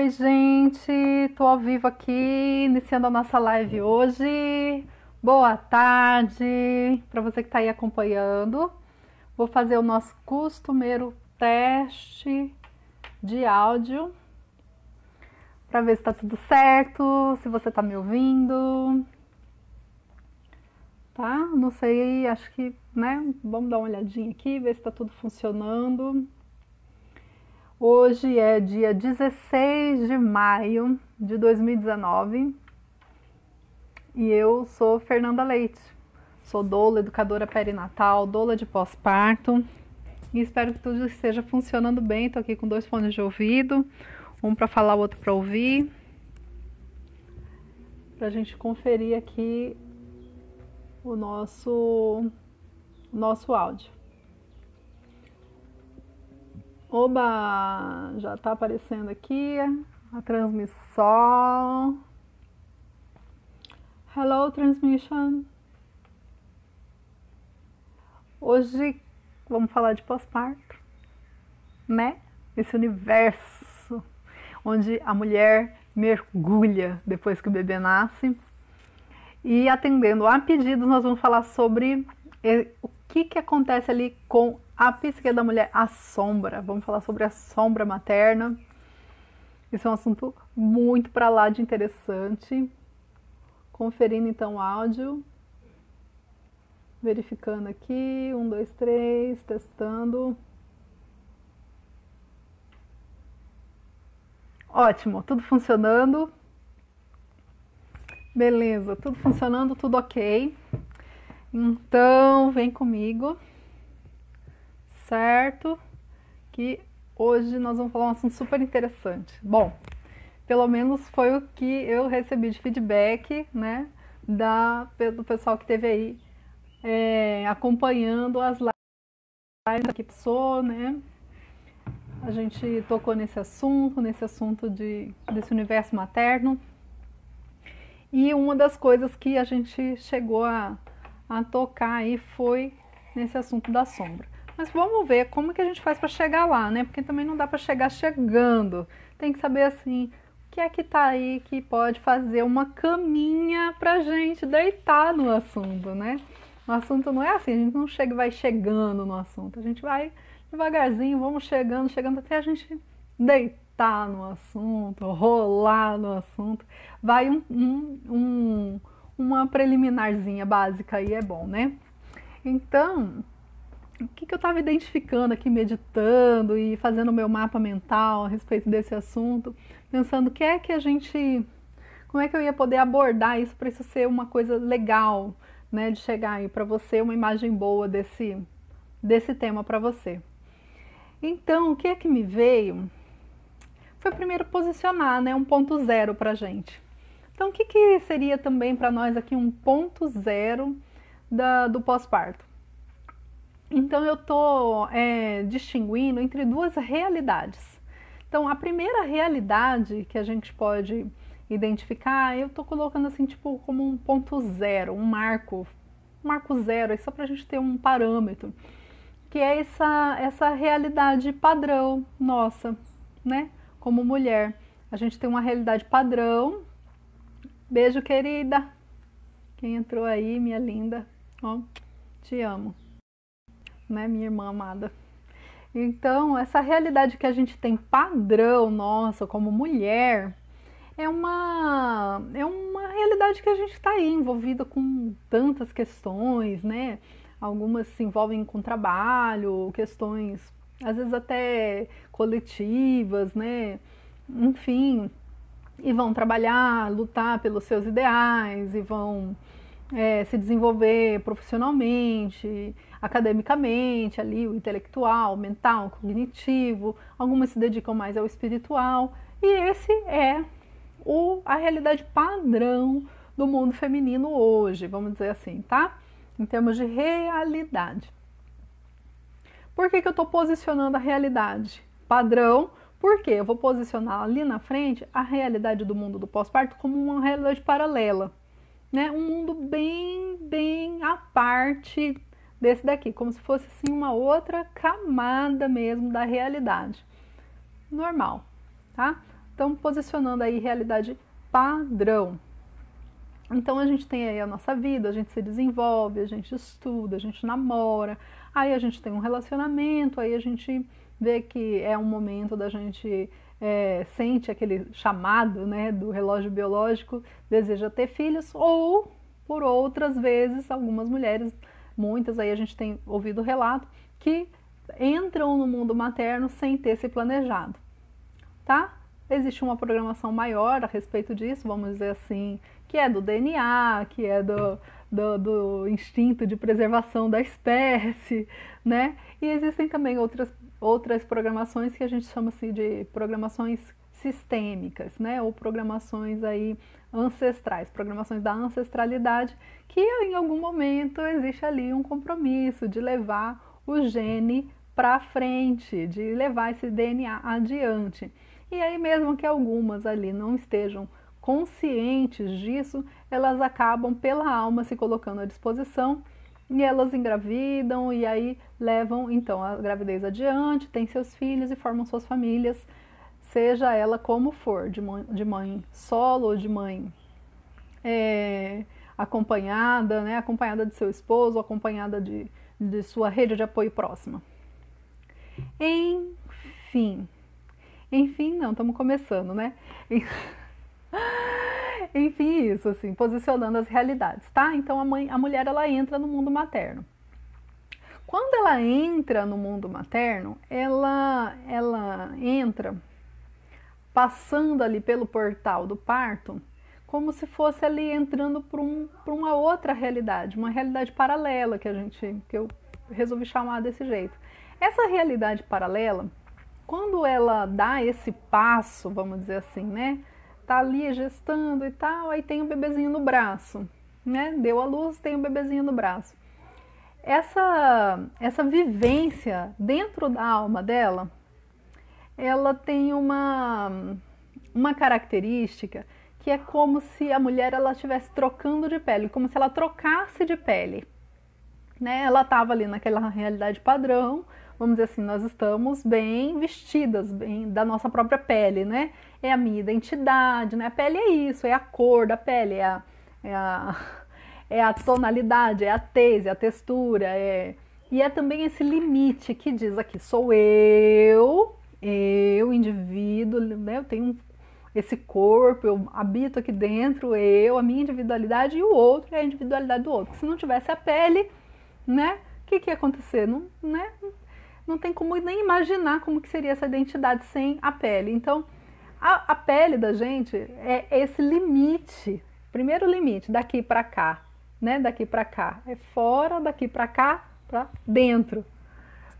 Oi, gente, tô ao vivo aqui, iniciando a nossa live hoje. Boa tarde para você que está aí acompanhando. Vou fazer o nosso costumeiro teste de áudio para ver se está tudo certo, se você está me ouvindo. Tá? Não sei, acho que, né? Vamos dar uma olhadinha aqui, ver se está tudo funcionando. Hoje é dia 16 de maio de 2019 e eu sou Fernanda Leite. Sou doula, educadora perinatal, doula de pós-parto e espero que tudo esteja funcionando bem. Estou aqui com 2 fones de ouvido, um para falar, o outro para ouvir, para a gente conferir aqui o nosso áudio. Oba! Já está aparecendo aqui a transmissão. Hello, transmission. Hoje vamos falar de pós-parto, né? Esse universo onde a mulher mergulha depois que o bebê nasce. E atendendo a pedidos, nós vamos falar sobre o que acontece ali com a psique da mulher, a sombra. Vamos falar sobre a sombra materna. Esse é um assunto muito para lá de interessante. Conferindo então o áudio. Verificando aqui, 1, 2, 3, testando. Ótimo, tudo funcionando. Beleza, tudo funcionando, tudo ok. Então, vem comigo, certo? Que hoje nós vamos falar um assunto super interessante. Bom, pelo menos foi o que eu recebi de feedback, né, do pessoal que esteve aí acompanhando as lives aqui, né? A gente tocou nesse assunto desse universo materno. E uma das coisas que a gente chegou a tocar aí foi nesse assunto da sombra. Mas vamos ver como que a gente faz para chegar lá, né? Porque também não dá para chegar chegando. Tem que saber assim, o que é que tá aí que pode fazer uma caminha pra gente deitar no assunto, né? O assunto não é assim, a gente não chega e vai chegando no assunto. A gente vai devagarzinho, vamos chegando até a gente deitar no assunto, rolar no assunto. Vai uma preliminarzinha básica aí, é bom, né? Então, o que eu estava identificando aqui, meditando e fazendo o meu mapa mental a respeito desse assunto, pensando como é que eu ia poder abordar isso para isso ser uma coisa legal, né, de chegar aí para você, uma imagem boa desse tema para você. Então, o que é que me veio? Foi primeiro posicionar, né, um ponto zero para a gente. Então, o que seria também para nós aqui um ponto zero do pós-parto? Então, eu estou distinguindo entre 2 realidades. Então, a primeira realidade que a gente pode identificar, eu estou colocando assim, tipo, como um ponto zero, um marco zero, só para a gente ter um parâmetro, que é essa realidade padrão nossa, né? Como mulher. A gente tem uma realidade padrão. Beijo, querida. Quem entrou aí, minha linda. Ó, te amo. Né, minha irmã amada. Então, essa realidade que a gente tem padrão nossa como mulher é uma realidade que a gente está aí envolvida com tantas questões, né? Algumas se envolvem com trabalho, questões às vezes até coletivas, né? Enfim, e vão trabalhar, lutar pelos seus ideais e vão se desenvolver profissionalmente, academicamente, ali o intelectual, mental, cognitivo. Algumas se dedicam mais ao espiritual e esse é a realidade padrão do mundo feminino hoje, vamos dizer assim, tá? Em termos de realidade. Por que eu estou posicionando a realidade padrão? Porque eu vou posicionar ali na frente a realidade do mundo do pós-parto como uma realidade paralela, né? Um mundo bem à parte desse daqui, como se fosse assim uma outra camada mesmo da realidade. Normal, tá? Então, posicionando aí realidade padrão. Então a gente tem aí a nossa vida, a gente se desenvolve, a gente estuda, a gente namora, aí a gente tem um relacionamento, aí a gente vê que é um momento da gente sente aquele chamado, né, do relógio biológico, deseja ter filhos, ou por outras vezes, algumas mulheres, muitas aí a gente tem ouvido relato, que entram no mundo materno sem ter se planejado, tá? Existe uma programação maior a respeito disso, vamos dizer assim, que é do DNA, que é do instinto de preservação da espécie, né? E existem também outras programações que a gente chama assim, de programações sistêmicas, né? Ou programações aí ancestrais, programações da ancestralidade, que em algum momento existe ali um compromisso de levar o gene para frente, de levar esse DNA adiante. E aí mesmo que algumas ali não estejam conscientes disso, elas acabam pela alma se colocando à disposição e elas engravidam e aí levam então a gravidez adiante, têm seus filhos e formam suas famílias, seja ela como for, de mãe solo ou de mãe acompanhada, né, acompanhada de seu esposo, acompanhada de sua rede de apoio próxima. Enfim, não, estamos começando, né? Enfim, isso, assim, posicionando as realidades, tá? Então a mulher, ela entra no mundo materno. Quando ela entra no mundo materno, ela entra passando ali pelo portal do parto, como se fosse ali entrando para uma outra realidade, uma realidade paralela que eu resolvi chamar desse jeito. Essa realidade paralela, quando ela dá esse passo, vamos dizer assim, né? Tá ali gestando e tal, aí tem o bebezinho no braço, né? Deu a luz, tem o bebezinho no braço. Essa vivência dentro da alma dela, ela tem uma característica que é como se a mulher ela estivesse trocando de pele, como se ela trocasse de pele, né? Ela estava ali naquela realidade padrão, vamos dizer assim, nós estamos bem vestidas, bem da nossa própria pele, né? É a minha identidade, né? A pele é isso, é a cor da pele, é a tonalidade, é a tese, é a textura, e é também esse limite que diz aqui, sou eu, indivíduo, né? Eu tenho esse corpo, eu habito aqui dentro, a minha individualidade, e o outro é a individualidade do outro. Se não tivesse a pele, né? O que ia acontecer? Não, né? Não tem como nem imaginar como que seria essa identidade sem a pele. Então, a pele da gente é esse limite, primeiro limite, daqui para cá, né? Daqui para cá, é fora, daqui para cá, para dentro.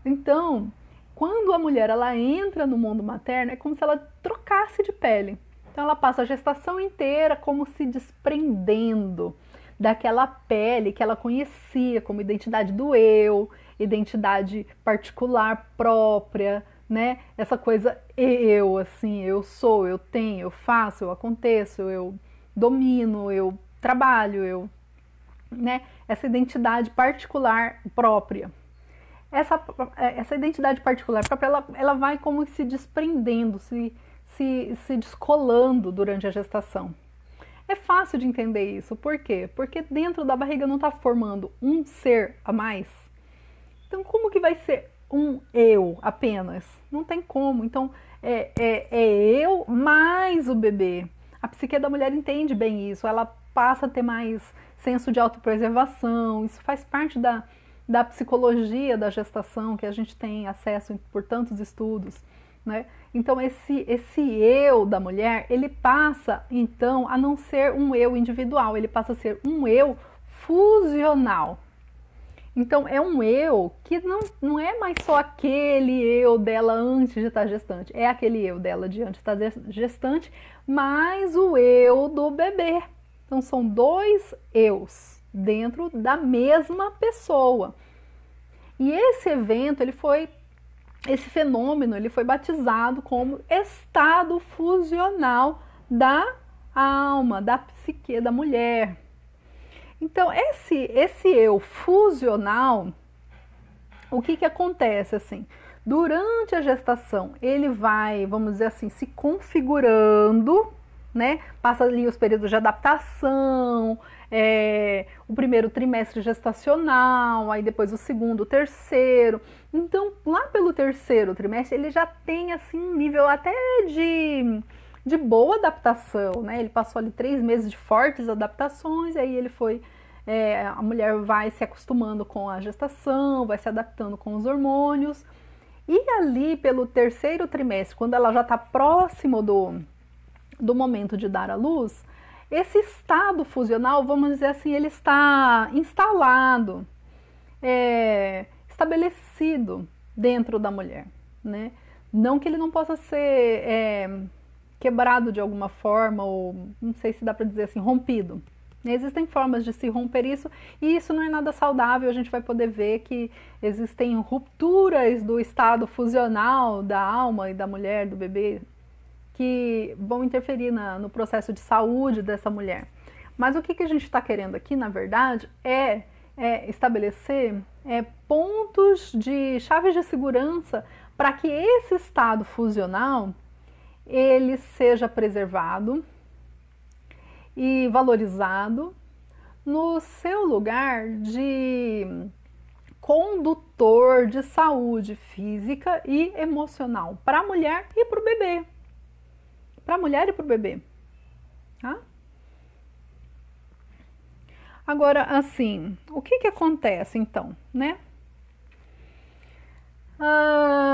Então, quando a mulher ela entra no mundo materno, é como se ela trocasse de pele. Então, ela passa a gestação inteira como se desprendendo daquela pele que ela conhecia como identidade do eu, identidade particular própria, né? Essa coisa eu, assim, eu sou, eu tenho, eu faço, eu aconteço, eu domino, eu trabalho, né? Essa identidade particular própria. Essa identidade particular própria, ela vai como se desprendendo, se descolando durante a gestação. É fácil de entender isso, por quê? Porque dentro da barriga não está formando um ser a mais. Então, como que vai ser um eu apenas? Não tem como. Então, é eu mais o bebê. A psique da mulher entende bem isso, ela passa a ter mais senso de autopreservação, isso faz parte da psicologia da gestação, que a gente tem acesso por tantos estudos, né? Então esse eu da mulher, ele passa então a não ser um eu individual, ele passa a ser um eu fusional. Então é um eu que não é mais só aquele eu dela antes de estar gestante, é aquele eu dela de antes de estar gestante, mais o eu do bebê. Então são dois eus dentro da mesma pessoa. E esse evento, esse fenômeno, ele foi batizado como estado fusional da alma, da psique da mulher. Então, esse eu fusional, o que acontece assim? Durante a gestação, ele vai, vamos dizer assim, se configurando, né? Passa ali os períodos de adaptação, o primeiro trimestre gestacional, aí depois o segundo, o terceiro. Então, lá pelo terceiro trimestre, ele já tem assim um nível até de boa adaptação, né? Ele passou ali 3 meses de fortes adaptações, aí ele foi, a mulher vai se acostumando com a gestação, vai se adaptando com os hormônios, e ali pelo terceiro trimestre, quando ela já está próximo do momento de dar à luz, esse estado fusional, vamos dizer assim, ele está instalado, estabelecido dentro da mulher, né? Não que ele não possa ser quebrado de alguma forma, ou não sei se dá para dizer assim, rompido. Existem formas de se romper isso, e isso não é nada saudável. A gente vai poder ver que existem rupturas do estado fusional da alma e da mulher, do bebê, que vão interferir no processo de saúde dessa mulher. Mas o que a gente está querendo aqui, na verdade, é estabelecer pontos de chaves de segurança para que esse estado fusional ele seja preservado e valorizado no seu lugar de condutor de saúde física e emocional para a mulher e para o bebê. Para a mulher e para o bebê. Tá? Agora, assim, o que acontece então, né?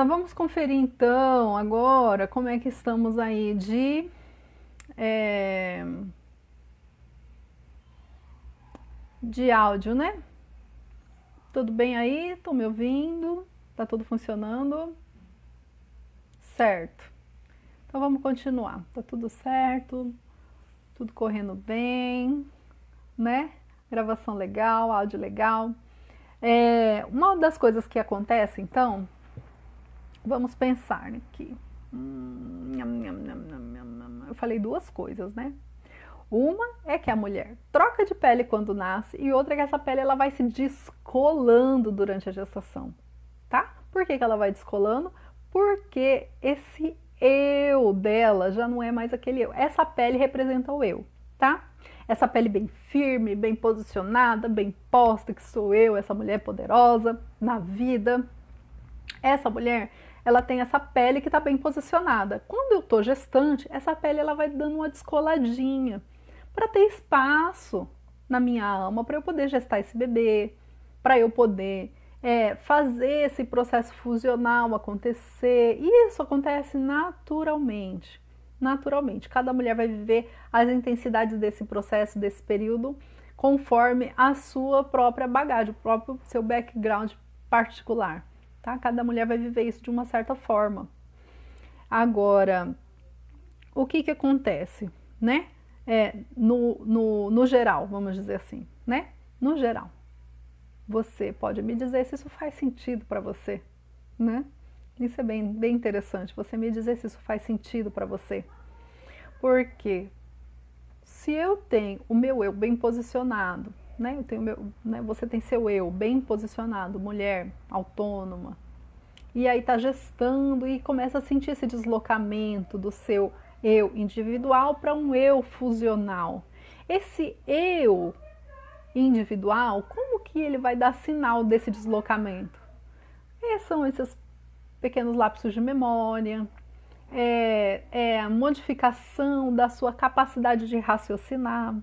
Vamos conferir então agora como é que estamos aí de áudio, né? Tudo bem aí? Estão me ouvindo? Tá tudo funcionando? Certo. Então vamos continuar. Tá tudo certo, tudo correndo bem, né? Gravação legal, áudio legal. Uma das coisas que acontece, então, vamos pensar aqui. Eu falei 2 coisas, né? Uma é que a mulher troca de pele quando nasce, e outra é que essa pele ela vai se descolando durante a gestação, tá? Por que ela vai descolando? Porque esse eu dela já não é mais aquele eu. Essa pele representa o eu, tá? Essa pele bem firme, bem posicionada, bem posta, que sou eu, essa mulher poderosa na vida. Essa mulher, ela tem essa pele que está bem posicionada. Quando eu estou gestante, essa pele ela vai dando uma descoladinha para ter espaço na minha alma, para eu poder gestar esse bebê, para eu poder fazer esse processo fusional acontecer. E isso acontece naturalmente. Naturalmente. Cada mulher vai viver as intensidades desse processo, desse período, conforme a sua própria bagagem, o próprio seu background particular. Tá? Cada mulher vai viver isso de uma certa forma. Agora, o que acontece, né? No geral, vamos dizer assim, né? No geral. Você pode me dizer se isso faz sentido para você, né? Isso é bem interessante, você me dizer se isso faz sentido para você. Porque se eu tenho o meu eu bem posicionado, né? Você tem seu eu bem posicionado, mulher autônoma, e aí tá gestando e começa a sentir esse deslocamento do seu eu individual para um eu fusional. Esse eu individual, como que ele vai dar sinal desse deslocamento? São esses pequenos lapsos de memória, a modificação da sua capacidade de raciocinar,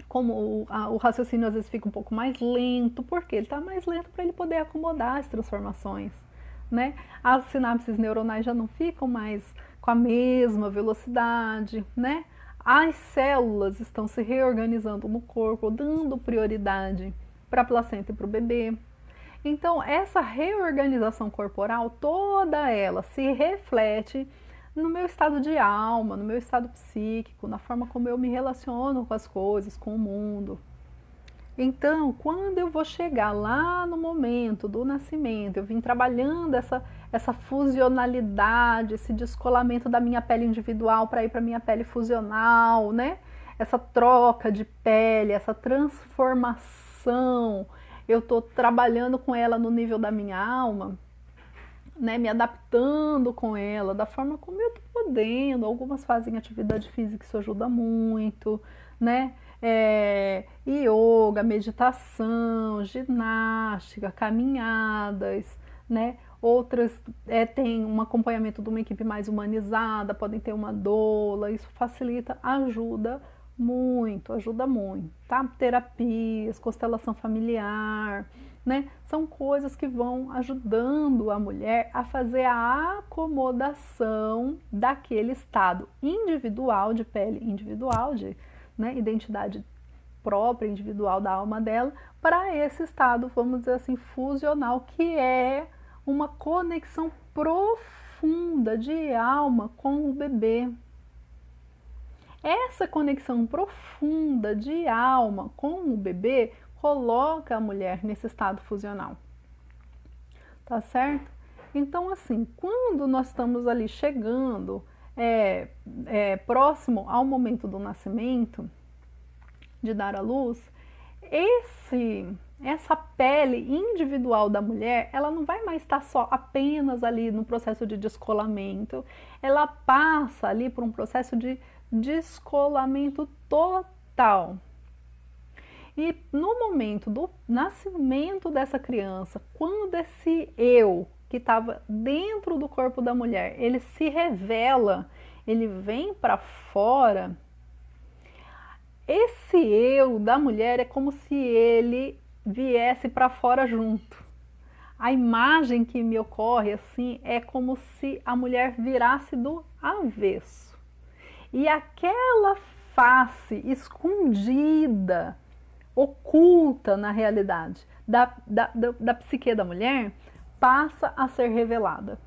como o raciocínio às vezes fica um pouco mais lento, porque ele está mais lento para ele poder acomodar as transformações, né? As sinapses neuronais já não ficam mais com a mesma velocidade, né? As células estão se reorganizando no corpo, dando prioridade para a placenta e para o bebê. Então, essa reorganização corporal, toda ela se reflete no meu estado de alma, no meu estado psíquico, na forma como eu me relaciono com as coisas, com o mundo. Então, quando eu vou chegar lá no momento do nascimento, eu vim trabalhando essa fusionalidade, esse descolamento da minha pele individual para ir para a minha pele fusional, né? Essa troca de pele, essa transformação, eu estou trabalhando com ela no nível da minha alma, né, me adaptando com ela da forma como eu estou podendo. Algumas fazem atividade física, isso ajuda muito, né? Yoga, meditação, ginástica, caminhadas, né? Outras têm um acompanhamento de uma equipe mais humanizada, podem ter uma doula, isso facilita, ajuda muito, tá? Terapias, constelação familiar, né? São coisas que vão ajudando a mulher a fazer a acomodação daquele estado individual, de pele individual, de, né, identidade própria, individual da alma dela, para esse estado, vamos dizer assim, fusional, que é uma conexão profunda de alma com o bebê. Essa conexão profunda de alma com o bebê coloca a mulher nesse estado fusional. Tá certo? Então, assim, quando nós estamos ali chegando próximo ao momento do nascimento, de dar à luz, essa pele individual da mulher, ela não vai mais estar só apenas ali no processo de descolamento, ela passa ali por um processo de descolamento total. E no momento do nascimento dessa criança, quando esse eu que estava dentro do corpo da mulher, ele se revela, ele vem para fora, esse eu da mulher é como se ele viesse para fora junto. A imagem que me ocorre assim é como se a mulher virasse do avesso. E aquela face escondida, oculta na realidade da psique da mulher, passa a ser revelada.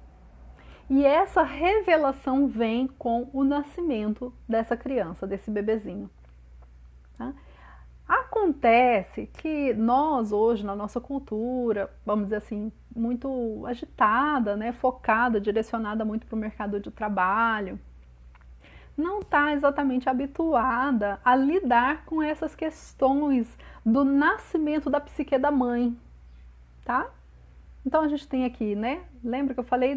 E essa revelação vem com o nascimento dessa criança, desse bebezinho. Tá? Acontece que nós hoje, na nossa cultura, vamos dizer assim, muito agitada, né, focada, direcionada muito para o mercado de trabalho, não está exatamente habituada a lidar com essas questões do nascimento da psique da mãe, tá? Então a gente tem aqui, né? Lembra que eu falei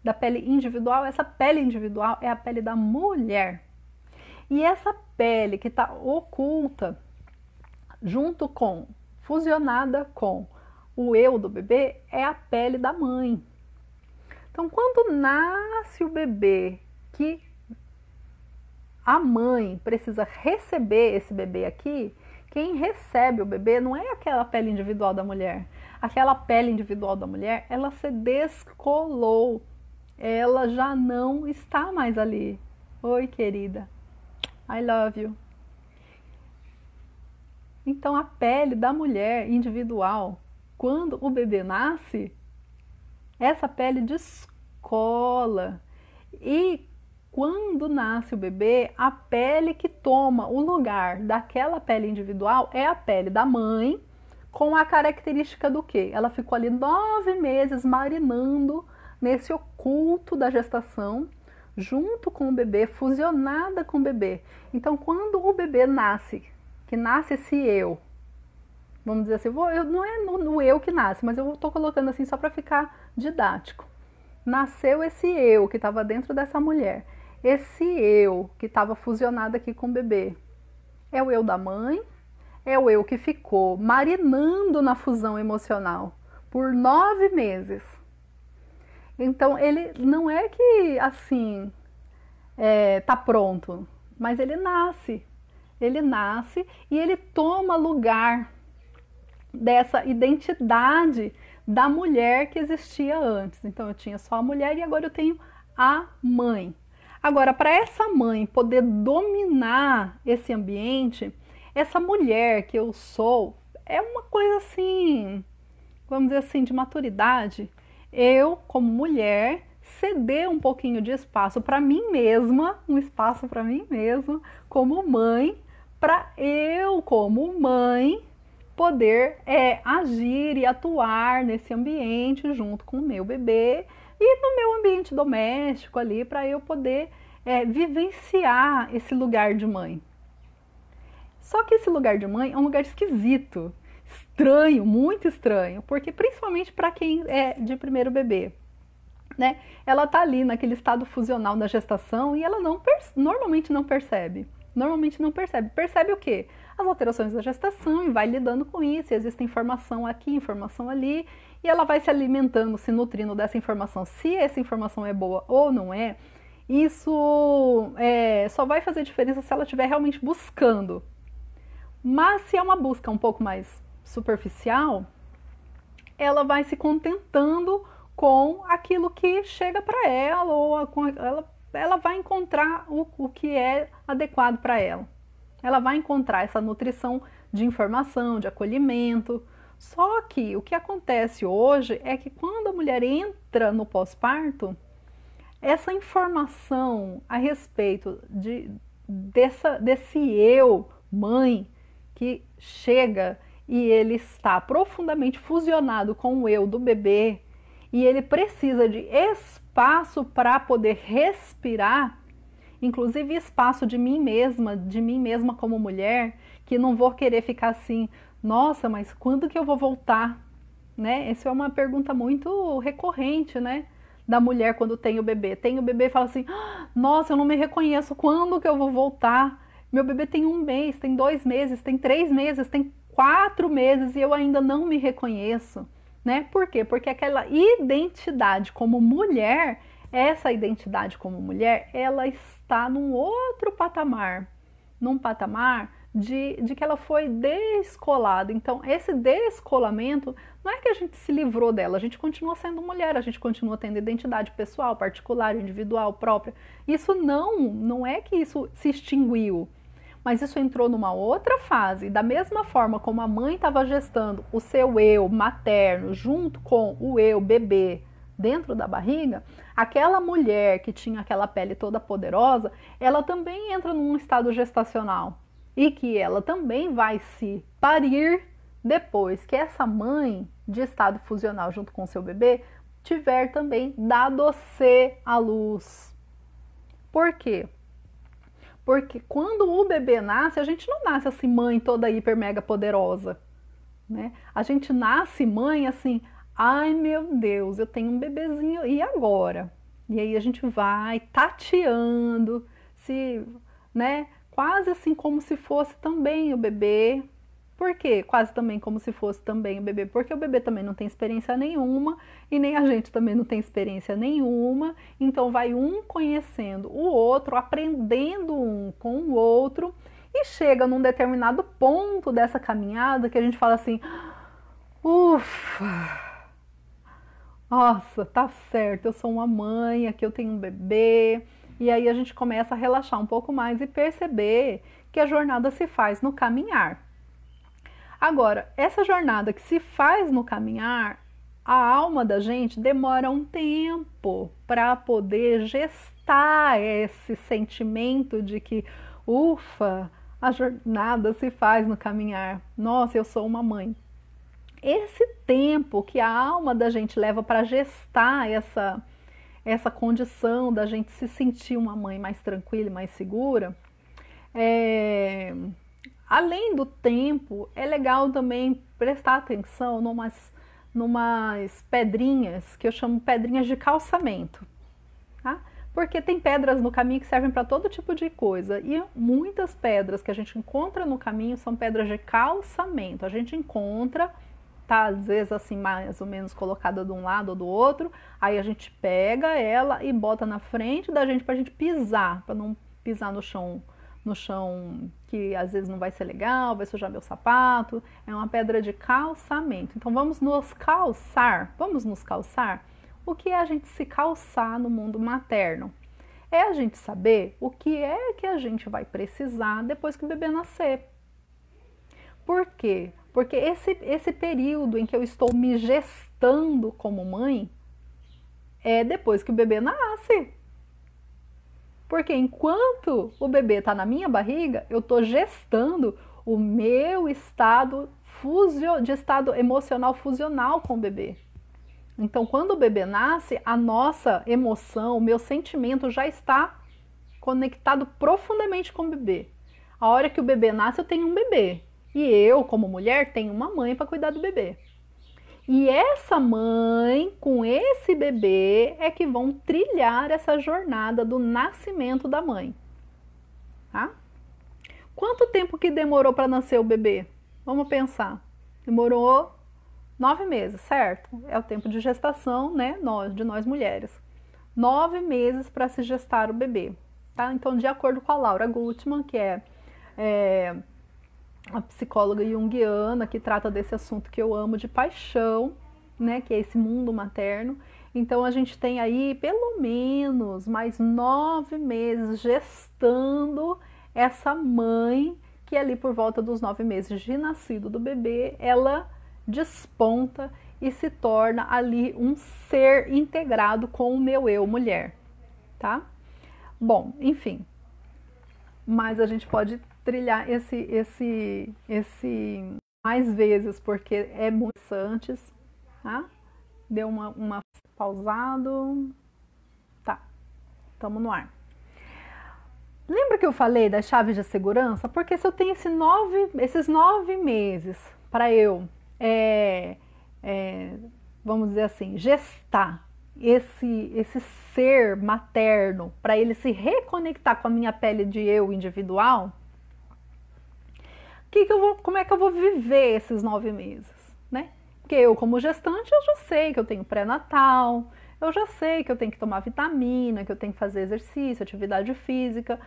da pele individual? Essa pele individual é a pele da mulher. E essa pele que está oculta, fusionada com o eu do bebê, é a pele da mãe. Então, quando nasce o bebê, que a mãe precisa receber esse bebê aqui, quem recebe o bebê não é aquela pele individual da mulher. Aquela pele individual da mulher, ela se descolou. Ela já não está mais ali. Oi, querida. I love you. Então, a pele da mulher individual, quando o bebê nasce, essa pele descola. E quando nasce o bebê, a pele que toma o lugar daquela pele individual é a pele da mãe, com a característica do quê? Ela ficou ali 9 meses marinando nesse oculto da gestação, junto com o bebê, fusionada com o bebê. Então, quando o bebê nasce, que nasce esse eu, vamos dizer assim, não é no eu que nasce, mas eu estou colocando assim só para ficar didático. Nasceu esse eu que estava dentro dessa mulher. Esse eu que estava fusionado aqui com o bebê é o eu da mãe, é o eu que ficou marinando na fusão emocional por 9 meses. Então, ele não é que, assim, tá pronto, mas ele nasce e ele toma lugar dessa identidade da mulher que existia antes. Então, eu tinha só a mulher e agora eu tenho a mãe. Agora, para essa mãe poder dominar esse ambiente, essa mulher que eu sou é uma coisa assim, vamos dizer assim, de maturidade. Eu, como mulher, ceder um pouquinho de espaço para mim mesma, um espaço para mim mesma, como mãe, para eu, como mãe, poder agir e atuar nesse ambiente junto com o meu bebê e no meu ambiente doméstico ali, para eu poder vivenciar esse lugar de mãe. Só que esse lugar de mãe é um lugar esquisito. estranho, muito estranho, porque principalmente para quem é de primeiro bebê, né? Ela tá ali naquele estado fusional da gestação e ela normalmente não percebe. Normalmente não percebe. Percebe o quê? As alterações da gestação e vai lidando com isso. E existe informação aqui, informação ali, e ela vai se alimentando, se nutrindo dessa informação. Se essa informação é boa ou não é, isso só vai fazer diferença se ela estiver realmente buscando. Mas se é uma busca um pouco mais superficial, ela vai se contentando com aquilo que chega para ela, ou ela vai encontrar o que é adequado para ela. Ela vai encontrar essa nutrição de informação, de acolhimento. Só que o que acontece hoje é que quando a mulher entra no pós-parto, essa informação a respeito desse eu, mãe, que chega e ele está profundamente fusionado com o eu do bebê, e ele precisa de espaço para poder respirar, inclusive espaço de mim mesma como mulher, que não vou querer ficar assim, nossa, mas quando que eu vou voltar? Né? Essa é uma pergunta muito recorrente, né? Da mulher quando tem o bebê. Tem o bebê e fala assim, nossa, eu não me reconheço, quando que eu vou voltar? Meu bebê tem 1 mês, tem 2 meses, tem 3 meses, tem 4 meses e eu ainda não me reconheço. Né? Por quê? Porque aquela identidade como mulher, essa identidade como mulher, ela está num outro patamar, num patamar de que ela foi descolada. Então, esse descolamento não é que a gente se livrou dela, a gente continua sendo mulher, a gente continua tendo identidade pessoal, particular, individual, própria. Isso não é que isso se extinguiu, mas isso entrou numa outra fase. Da mesma forma como a mãe estava gestando o seu eu materno junto com o eu bebê dentro da barriga, aquela mulher que tinha aquela pele toda poderosa, ela também entra num estado gestacional e que ela também vai se parir depois que essa mãe de estado fusional junto com o seu bebê tiver também dado-se à luz. Por quê? Porque quando o bebê nasce, a gente não nasce assim, mãe toda hiper mega poderosa, né? A gente nasce mãe assim, ai meu Deus, eu tenho um bebezinho, e agora? E aí a gente vai tateando, né? Quase assim como se fosse também o bebê. Por quê? Quase também como se fosse também o bebê, porque o bebê também não tem experiência nenhuma e nem a gente também não tem experiência nenhuma, então vai um conhecendo o outro, aprendendo um com o outro e chega num determinado ponto dessa caminhada que a gente fala assim, ufa, nossa, tá certo, eu sou uma mãe, aqui eu tenho um bebê, e aí a gente começa a relaxar um pouco mais e perceber que a jornada se faz no caminhar. Agora, essa jornada que se faz no caminhar, a alma da gente demora um tempo para poder gestar esse sentimento de que, ufa, a jornada se faz no caminhar. Nossa, eu sou uma mãe. Esse tempo que a alma da gente leva para gestar essa condição da gente se sentir uma mãe mais tranquila e mais segura, além do tempo, é legal também prestar atenção numas pedrinhas, que eu chamo pedrinhas de calçamento, tá? Porque tem pedras no caminho que servem para todo tipo de coisa, e muitas pedras que a gente encontra no caminho são pedras de calçamento. A gente encontra, tá às vezes assim mais ou menos colocada de um lado ou do outro, aí a gente pega ela e bota na frente da gente pra gente pisar, para não pisar no chão que às vezes não vai ser legal, vai sujar meu sapato. É uma pedra de calçamento. Então vamos nos calçar. O que é a gente se calçar no mundo materno? É a gente saber o que é que a gente vai precisar depois que o bebê nascer. Por quê? Porque esse período em que eu estou me gestando como mãe é depois que o bebê nasce. Porque enquanto o bebê está na minha barriga, eu estou gestando o meu estado de estado emocional fusional com o bebê. Então, quando o bebê nasce, a nossa emoção, o meu sentimento já está conectado profundamente com o bebê. A hora que o bebê nasce, eu tenho um bebê. E eu, como mulher, tenho uma mãe para cuidar do bebê. E essa mãe, com esse bebê, é que vão trilhar essa jornada do nascimento da mãe. Tá? Quanto tempo que demorou para nascer o bebê? Vamos pensar. Demorou 9 meses, certo? É o tempo de gestação, né, de nós mulheres. 9 meses para se gestar o bebê. Tá? Então, de acordo com a Laura Gutman, que é a psicóloga junguiana, que trata desse assunto que eu amo de paixão, né, que é esse mundo materno. Então, a gente tem aí pelo menos mais 9 meses gestando essa mãe, que ali por volta dos 9 meses de nascido do bebê, ela desponta e se torna ali um ser integrado com o meu eu mulher, tá? Bom, enfim, mas a gente pode trilhar esse mais vezes, porque é muito antes, tá? Deu uma pausado, tá, estamos no ar. Lembra que eu falei das chaves de segurança? Porque se eu tenho esses 9 meses para eu, vamos dizer assim, gestar esse ser materno, para ele se reconectar com a minha pele de eu individual, como é que eu vou viver esses 9 meses, né? Porque eu, como gestante, eu já sei que eu tenho pré-natal, eu já sei que eu tenho que tomar vitamina, que eu tenho que fazer exercício, atividade física.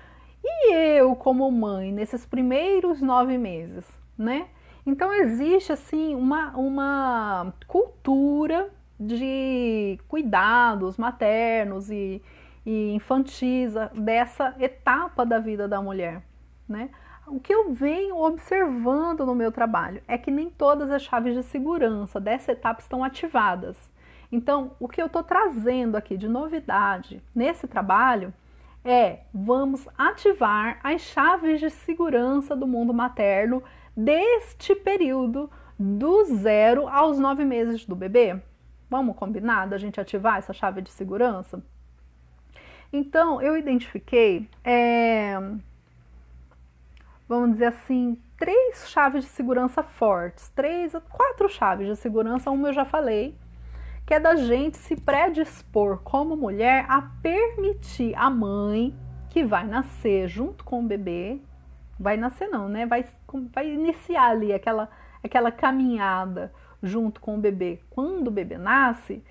E eu, como mãe, nesses primeiros 9 meses, né? Então, existe, assim, uma cultura de cuidados maternos e infantis dessa etapa da vida da mulher, né? O que eu venho observando no meu trabalho é que nem todas as chaves de segurança dessa etapa estão ativadas. Então, o que eu estou trazendo aqui de novidade nesse trabalho vamos ativar as chaves de segurança do mundo materno deste período do 0 aos 9 meses do bebê. Vamos combinar da gente ativar essa chave de segurança? Então, eu identifiquei, vamos dizer assim, 3 chaves de segurança fortes, 4 chaves de segurança, uma eu já falei, que é da gente se predispor como mulher a permitir a mãe que vai nascer junto com o bebê, vai nascer não, né? Vai iniciar ali aquela caminhada junto com o bebê. Quando o bebê nasce,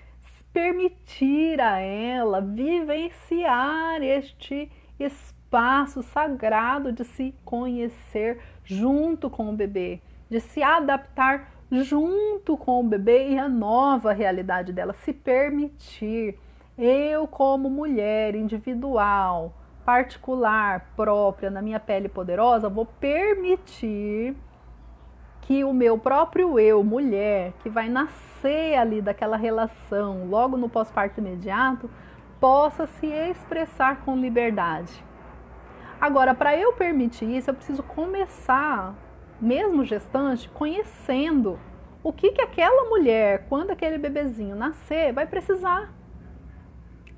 permitir a ela vivenciar este espaço sagrado de se conhecer junto com o bebê, de se adaptar junto com o bebê e a nova realidade dela, se permitir. Eu, como mulher individual, particular, própria, na minha pele poderosa, vou permitir que o meu próprio eu, mulher, que vai nascer ali daquela relação, logo no pós-parto imediato, possa se expressar com liberdade. Agora, para eu permitir isso, eu preciso começar, mesmo gestante, conhecendo o que aquela mulher, quando aquele bebezinho nascer, vai precisar.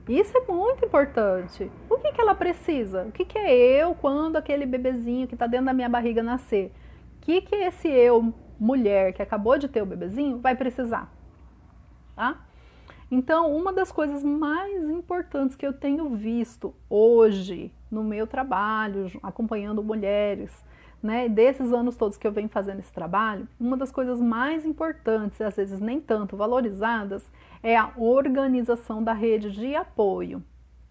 Isso é muito importante. O que ela precisa? O que é eu quando aquele bebezinho que está dentro da minha barriga nascer? O que esse eu, mulher, que acabou de ter o bebezinho, vai precisar? Tá? Então, uma das coisas mais importantes que eu tenho visto hoje no meu trabalho, acompanhando mulheres, né, desses anos todos que eu venho fazendo esse trabalho, uma das coisas mais importantes, e às vezes nem tanto valorizadas, é a organização da rede de apoio.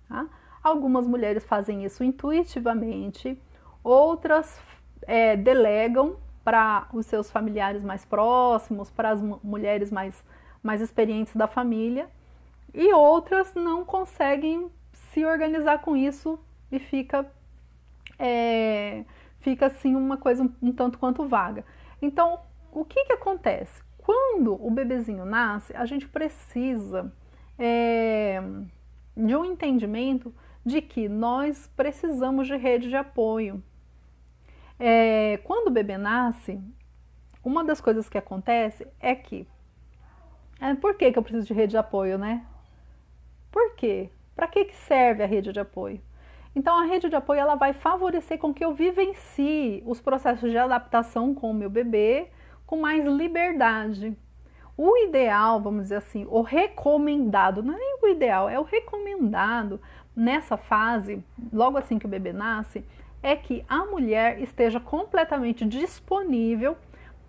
Tá? Algumas mulheres fazem isso intuitivamente, outras delegam para os seus familiares mais próximos, para as mulheres mais experientes da família, e outras não conseguem se organizar com isso e fica assim uma coisa um tanto quanto vaga. Então, o que acontece? Quando o bebezinho nasce, a gente precisa de um entendimento de que nós precisamos de rede de apoio. Quando o bebê nasce, uma das coisas que acontece é que por que eu preciso de rede de apoio, né? Por quê? Para que serve a rede de apoio? Então a rede de apoio ela vai favorecer com que eu vivencie os processos de adaptação com o meu bebê com mais liberdade. O ideal, vamos dizer assim, o recomendado, não é nem o ideal, é o recomendado nessa fase, logo assim que o bebê nasce, é que a mulher esteja completamente disponível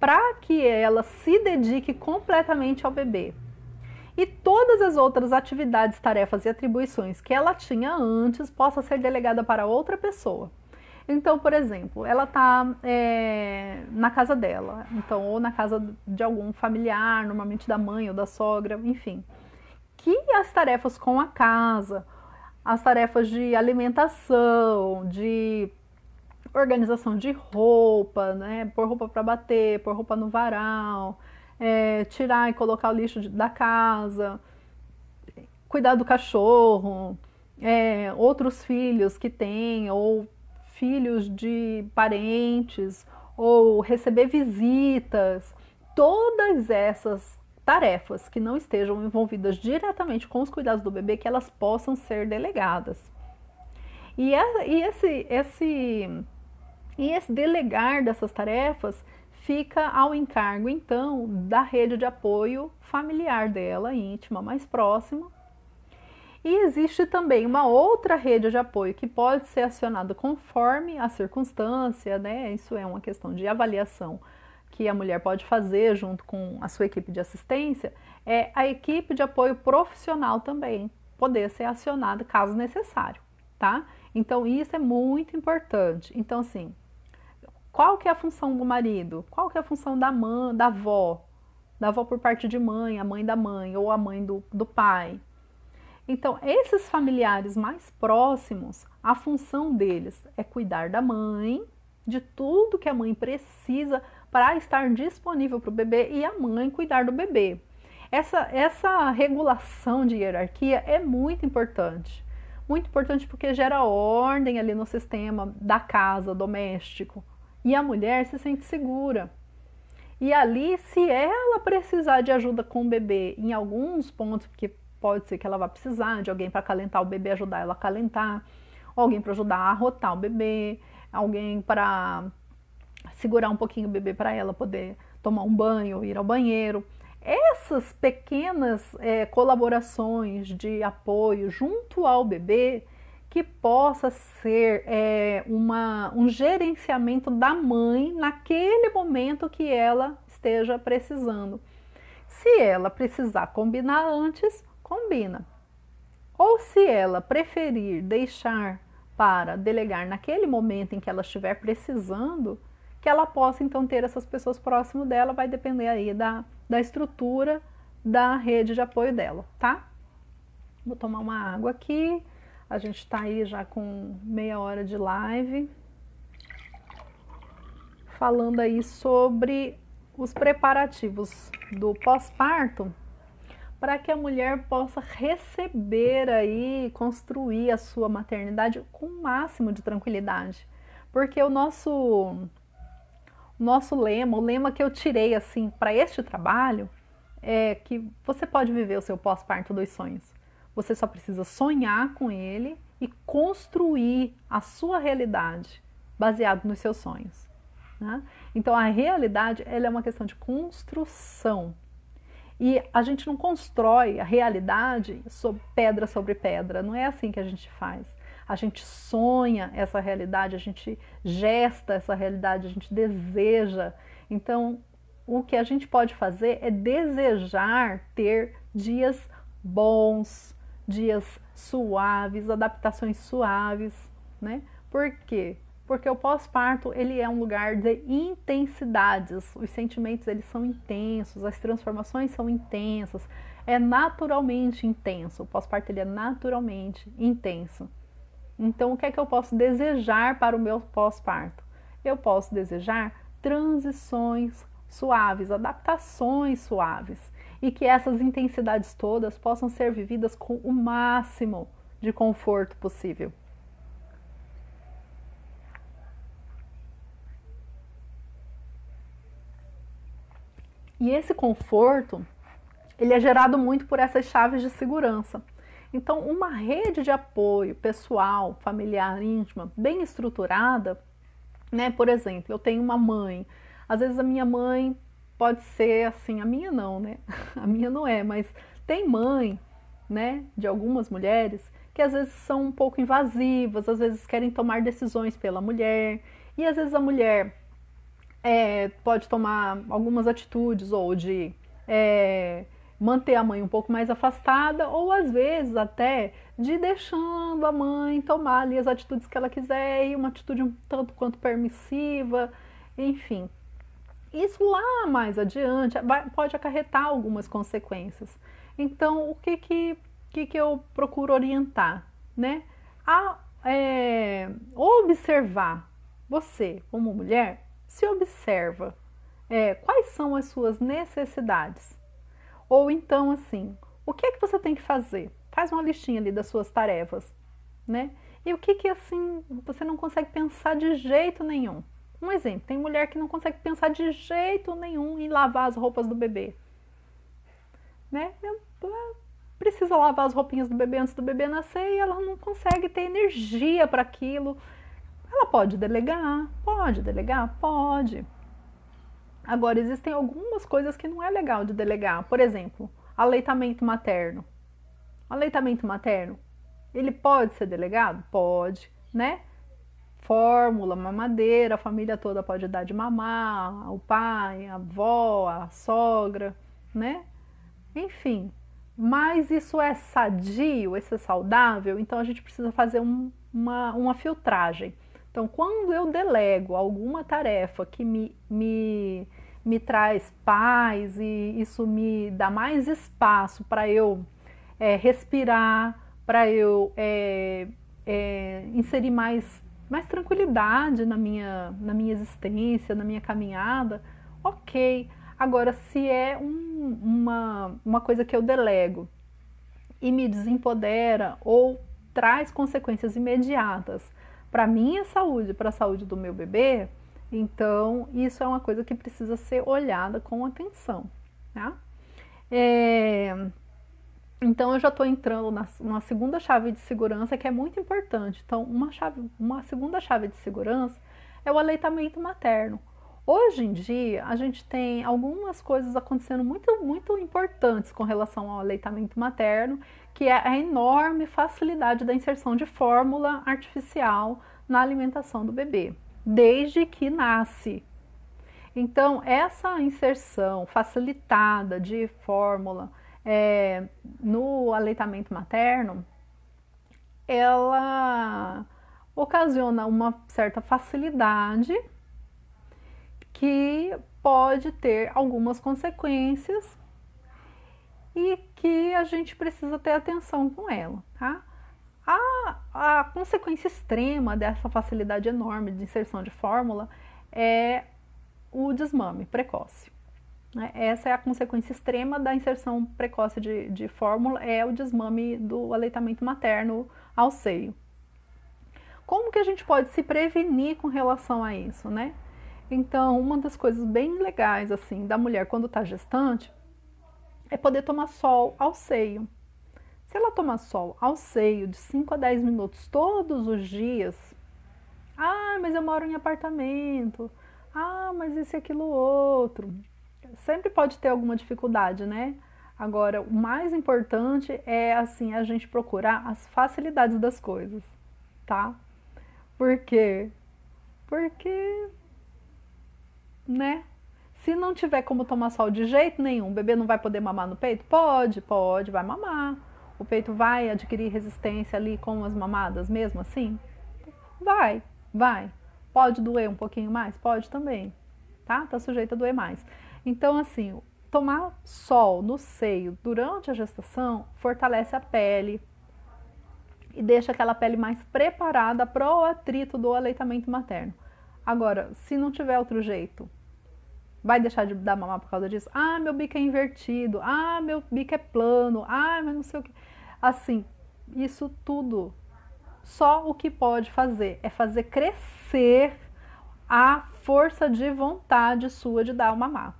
para que ela se dedique completamente ao bebê. E todas as outras atividades, tarefas e atribuições que ela tinha antes possa ser delegada para outra pessoa. Então, por exemplo, ela está na casa dela, então, ou na casa de algum familiar, normalmente da mãe ou da sogra, enfim. Que as tarefas com a casa, as tarefas de alimentação, de organização de roupa, né? Pôr roupa para bater, pôr roupa no varal, tirar e colocar o lixo da casa, cuidar do cachorro, outros filhos que tem, ou filhos de parentes, ou receber visitas, todas essas tarefas que não estejam envolvidas diretamente com os cuidados do bebê, que elas possam ser delegadas. E esse delegar dessas tarefas fica ao encargo, então, da rede de apoio familiar dela, íntima, mais próxima. E existe também uma outra rede de apoio que pode ser acionada conforme a circunstância, né? Isso é uma questão de avaliação que a mulher pode fazer junto com a sua equipe de assistência, é a equipe de apoio profissional também, poder ser acionada caso necessário, tá? Então isso é muito importante. Então assim, qual que é a função do marido? Qual que é a função da mãe, da avó por parte de mãe, a mãe da mãe ou a mãe do pai? Então, esses familiares mais próximos, a função deles é cuidar da mãe, de tudo que a mãe precisa para estar disponível para o bebê e a mãe cuidar do bebê. Essa regulação de hierarquia é muito importante porque gera ordem ali no sistema da casa, doméstico, e a mulher se sente segura. E ali, se ela precisar de ajuda com o bebê em alguns pontos, porque pode ser que ela vá precisar de alguém para acalentar o bebê, ajudar ela a acalentar, alguém para ajudar a arrotar o bebê, alguém para segurar um pouquinho o bebê para ela poder tomar um banho, ir ao banheiro. Essas pequenas colaborações de apoio junto ao bebê que possa ser um gerenciamento da mãe naquele momento que ela esteja precisando. Se ela precisar combinar antes, combina. Ou se ela preferir deixar para delegar naquele momento em que ela estiver precisando, que ela possa então ter essas pessoas próximo dela, vai depender aí da estrutura da rede de apoio dela, tá? Vou tomar uma água aqui, a gente tá aí já com meia hora de live, falando aí sobre os preparativos do pós-parto, para que a mulher possa receber aí, construir a sua maternidade com o máximo de tranquilidade. Porque o nosso lema, o lema que eu tirei assim para este trabalho é que você pode viver o seu pós-parto dos sonhos. Você só precisa sonhar com ele e construir a sua realidade baseado nos seus sonhos, né? Então a realidade ela é uma questão de construção. E a gente não constrói a realidade sobre pedra, não é assim que a gente faz. A gente sonha essa realidade, a gente gesta essa realidade, a gente deseja. Então, o que a gente pode fazer é desejar ter dias bons, dias suaves, adaptações suaves, né? Por quê? Porque o pós-parto ele é um lugar de intensidades, os sentimentos eles são intensos, as transformações são intensas, é naturalmente intenso, o pós-parto ele é naturalmente intenso. Então o que é que eu posso desejar para o meu pós-parto? Eu posso desejar transições suaves, adaptações suaves, e que essas intensidades todas possam ser vividas com o máximo de conforto possível. E esse conforto, ele é gerado muito por essas chaves de segurança. Então, uma rede de apoio pessoal, familiar, íntima, bem estruturada, né? Por exemplo, eu tenho uma mãe, às vezes a minha mãe pode ser assim, a minha não, né? A minha não é, mas tem mãe, né, de algumas mulheres que às vezes são um pouco invasivas, às vezes querem tomar decisões pela mulher, e às vezes a mulher pode tomar algumas atitudes ou de manter a mãe um pouco mais afastada, ou às vezes até de deixando a mãe tomar ali as atitudes que ela quiser, e uma atitude um tanto quanto permissiva, enfim. Isso lá mais adiante pode acarretar algumas consequências. Então, o que eu procuro orientar? Né? A observar. Você, como mulher, se observa. Quais são as suas necessidades? Ou então, assim, o que é que você tem que fazer? Faz uma listinha ali das suas tarefas, né? E o que assim, você não consegue pensar de jeito nenhum? Um exemplo, tem mulher que não consegue pensar de jeito nenhum em lavar as roupas do bebê, né? Precisa lavar as roupinhas do bebê antes do bebê nascer e ela não consegue ter energia para aquilo. Ela pode delegar? Pode delegar? Pode. Agora, existem algumas coisas que não é legal de delegar. Por exemplo, aleitamento materno. Aleitamento materno, ele pode ser delegado? Pode, né? Fórmula, mamadeira, a família toda pode dar de mamar, o pai, a avó, a sogra, né? Enfim, mas isso é sadio, isso é saudável, então a gente precisa fazer uma filtragem. Então, quando eu delego alguma tarefa que me traz paz e isso me dá mais espaço para eu respirar, para eu inserir mais tranquilidade na minha existência, na minha caminhada, ok. Agora, se é uma coisa que eu delego e me desempodera ou traz consequências imediatas para a minha saúde, para a saúde do meu bebê, então isso é uma coisa que precisa ser olhada com atenção. Tá? Então eu já estou entrando numa segunda chave de segurança que é muito importante. Então uma segunda chave de segurança é o aleitamento materno. Hoje em dia a gente tem algumas coisas acontecendo muito, muito importantes com relação ao aleitamento materno, que é a enorme facilidade da inserção de fórmula artificial na alimentação do bebê, desde que nasce. Então essa inserção facilitada de fórmula no aleitamento materno, ela ocasiona uma certa facilidade que pode ter algumas consequências e que a gente precisa ter atenção com ela, tá? A consequência extrema dessa facilidade enorme de inserção de fórmula é o desmame precoce. Essa é a consequência extrema da inserção precoce de fórmula, é o desmame do aleitamento materno ao seio. Como que a gente pode se prevenir com relação a isso, né? Então, uma das coisas bem legais, assim, da mulher quando está gestante, é poder tomar sol ao seio. Se ela tomar sol ao seio de 5 a 10 minutos todos os dias, mas eu moro em apartamento, mas isso e aquilo outro, sempre pode ter alguma dificuldade, né? Agora, o mais importante é, assim, a gente procurar as facilidades das coisas, tá? Por quê? Porque, né? Se não tiver como tomar sol de jeito nenhum, o bebê não vai poder mamar no peito? Pode, vai mamar. O peito vai adquirir resistência ali com as mamadas mesmo assim? Vai. Pode doer um pouquinho mais? Pode também, tá? Tá sujeito a doer mais. Então, assim, tomar sol no seio durante a gestação fortalece a pele e deixa aquela pele mais preparada para o atrito do aleitamento materno. Agora, se não tiver outro jeito, vai deixar de dar mamar por causa disso? Meu bico é invertido, meu bico é plano, mas não sei o que. Assim, isso tudo, só o que pode fazer é fazer crescer a força de vontade sua de dar o mamar.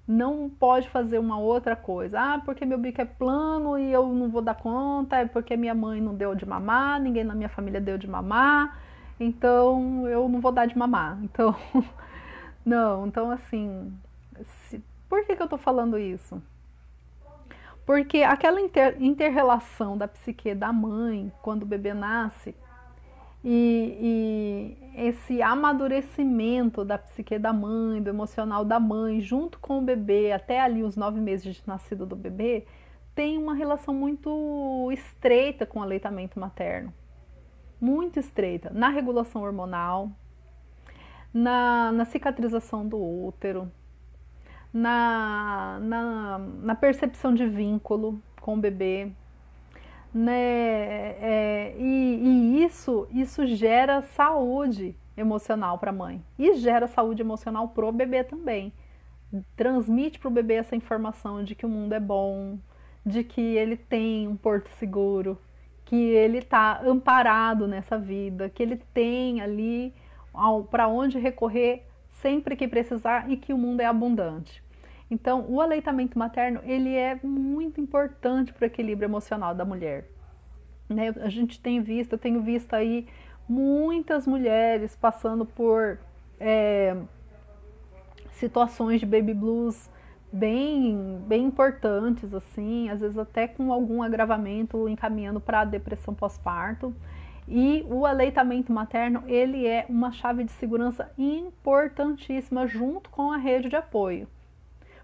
não pode fazer uma outra coisa. Ah, porque meu bico é plano e eu não vou dar conta, é porque minha mãe não deu de mamar, ninguém na minha família deu de mamar, então eu não vou dar de mamar. Então, não, então assim, por que eu tô falando isso? Porque aquela inter-relação da psique da mãe quando o bebê nasce e esse amadurecimento da psique da mãe, do emocional da mãe, junto com o bebê, até ali os 9 meses de nascido do bebê, tem uma relação muito estreita com o aleitamento materno. Muito estreita. Na regulação hormonal, na cicatrização do útero, na percepção de vínculo com o bebê, né? E isso gera saúde emocional para a mãe e gera saúde emocional para o bebê também. Transmite para o bebê essa informação de que o mundo é bom, de que ele tem um porto seguro, que ele está amparado nessa vida, que ele tem ali para onde recorrer sempre que precisar e que o mundo é abundante. Então, o aleitamento materno, ele é muito importante para o equilíbrio emocional da mulher. Né? A gente tem visto, eu tenho visto aí muitas mulheres passando por situações de baby blues bem importantes, assim, às vezes até com algum agravamento encaminhando para a depressão pós-parto. E o aleitamento materno, ele é uma chave de segurança importantíssima junto com a rede de apoio.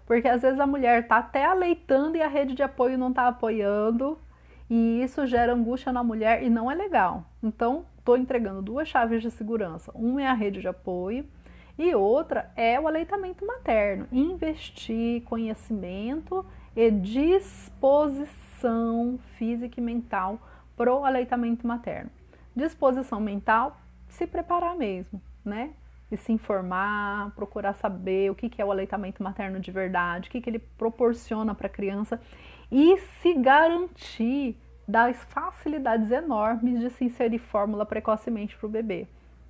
Porque às vezes a mulher está até aleitando e a rede de apoio não está apoiando, e isso gera angústia na mulher e não é legal. Então, estou entregando 2 chaves de segurança. Uma é a rede de apoio e outra é o aleitamento materno. Investir conhecimento e disposição física e mental para o aleitamento materno. Disposição mental, se preparar mesmo, né? E se informar, procurar saber o que é o aleitamento materno de verdade, o que ele proporciona para a criança e se garantir das facilidades enormes de se inserir fórmula precocemente para o bebê.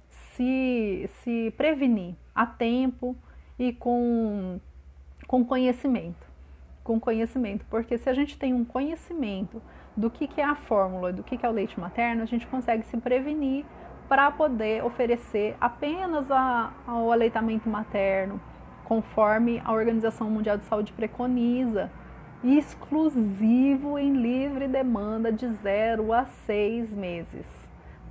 Se prevenir a tempo e com conhecimento. Com conhecimento, porque se a gente tem um conhecimento do que é a fórmula, do que é o leite materno, a gente consegue se prevenir para poder oferecer apenas ao aleitamento materno, conforme a Organização Mundial de Saúde preconiza, exclusivo em livre demanda de 0 a 6 meses.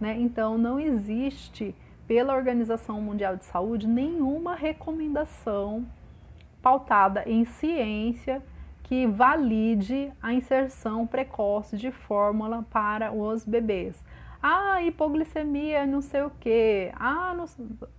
Né? Então, não existe, pela Organização Mundial de Saúde, nenhuma recomendação pautada em ciência que valide a inserção precoce de fórmula para os bebês. Ah, hipoglicemia, não sei o que. Ah,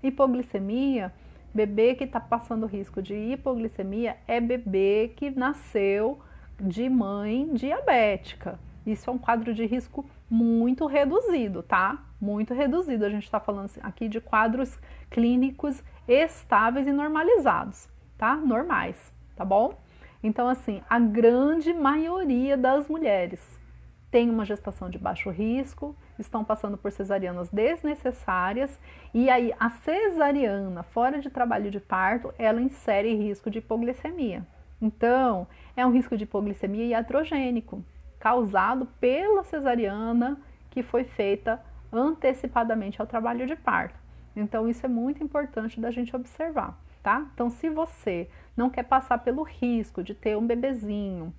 hipoglicemia, bebê que está passando risco de hipoglicemia é bebê que nasceu de mãe diabética. Isso é um quadro de risco muito reduzido, tá? Muito reduzido. A gente está falando aqui de quadros clínicos estáveis e normalizados, tá? Normais, tá bom? Então, assim, a grande maioria das mulheres tem uma gestação de baixo risco, estão passando por cesarianas desnecessárias, e aí a cesariana fora de trabalho de parto, ela insere risco de hipoglicemia. Então, é um risco de hipoglicemia iatrogênico, causado pela cesariana que foi feita antecipadamente ao trabalho de parto. Então, isso é muito importante da gente observar, tá? Então, se você não quer passar pelo risco de ter um bebezinho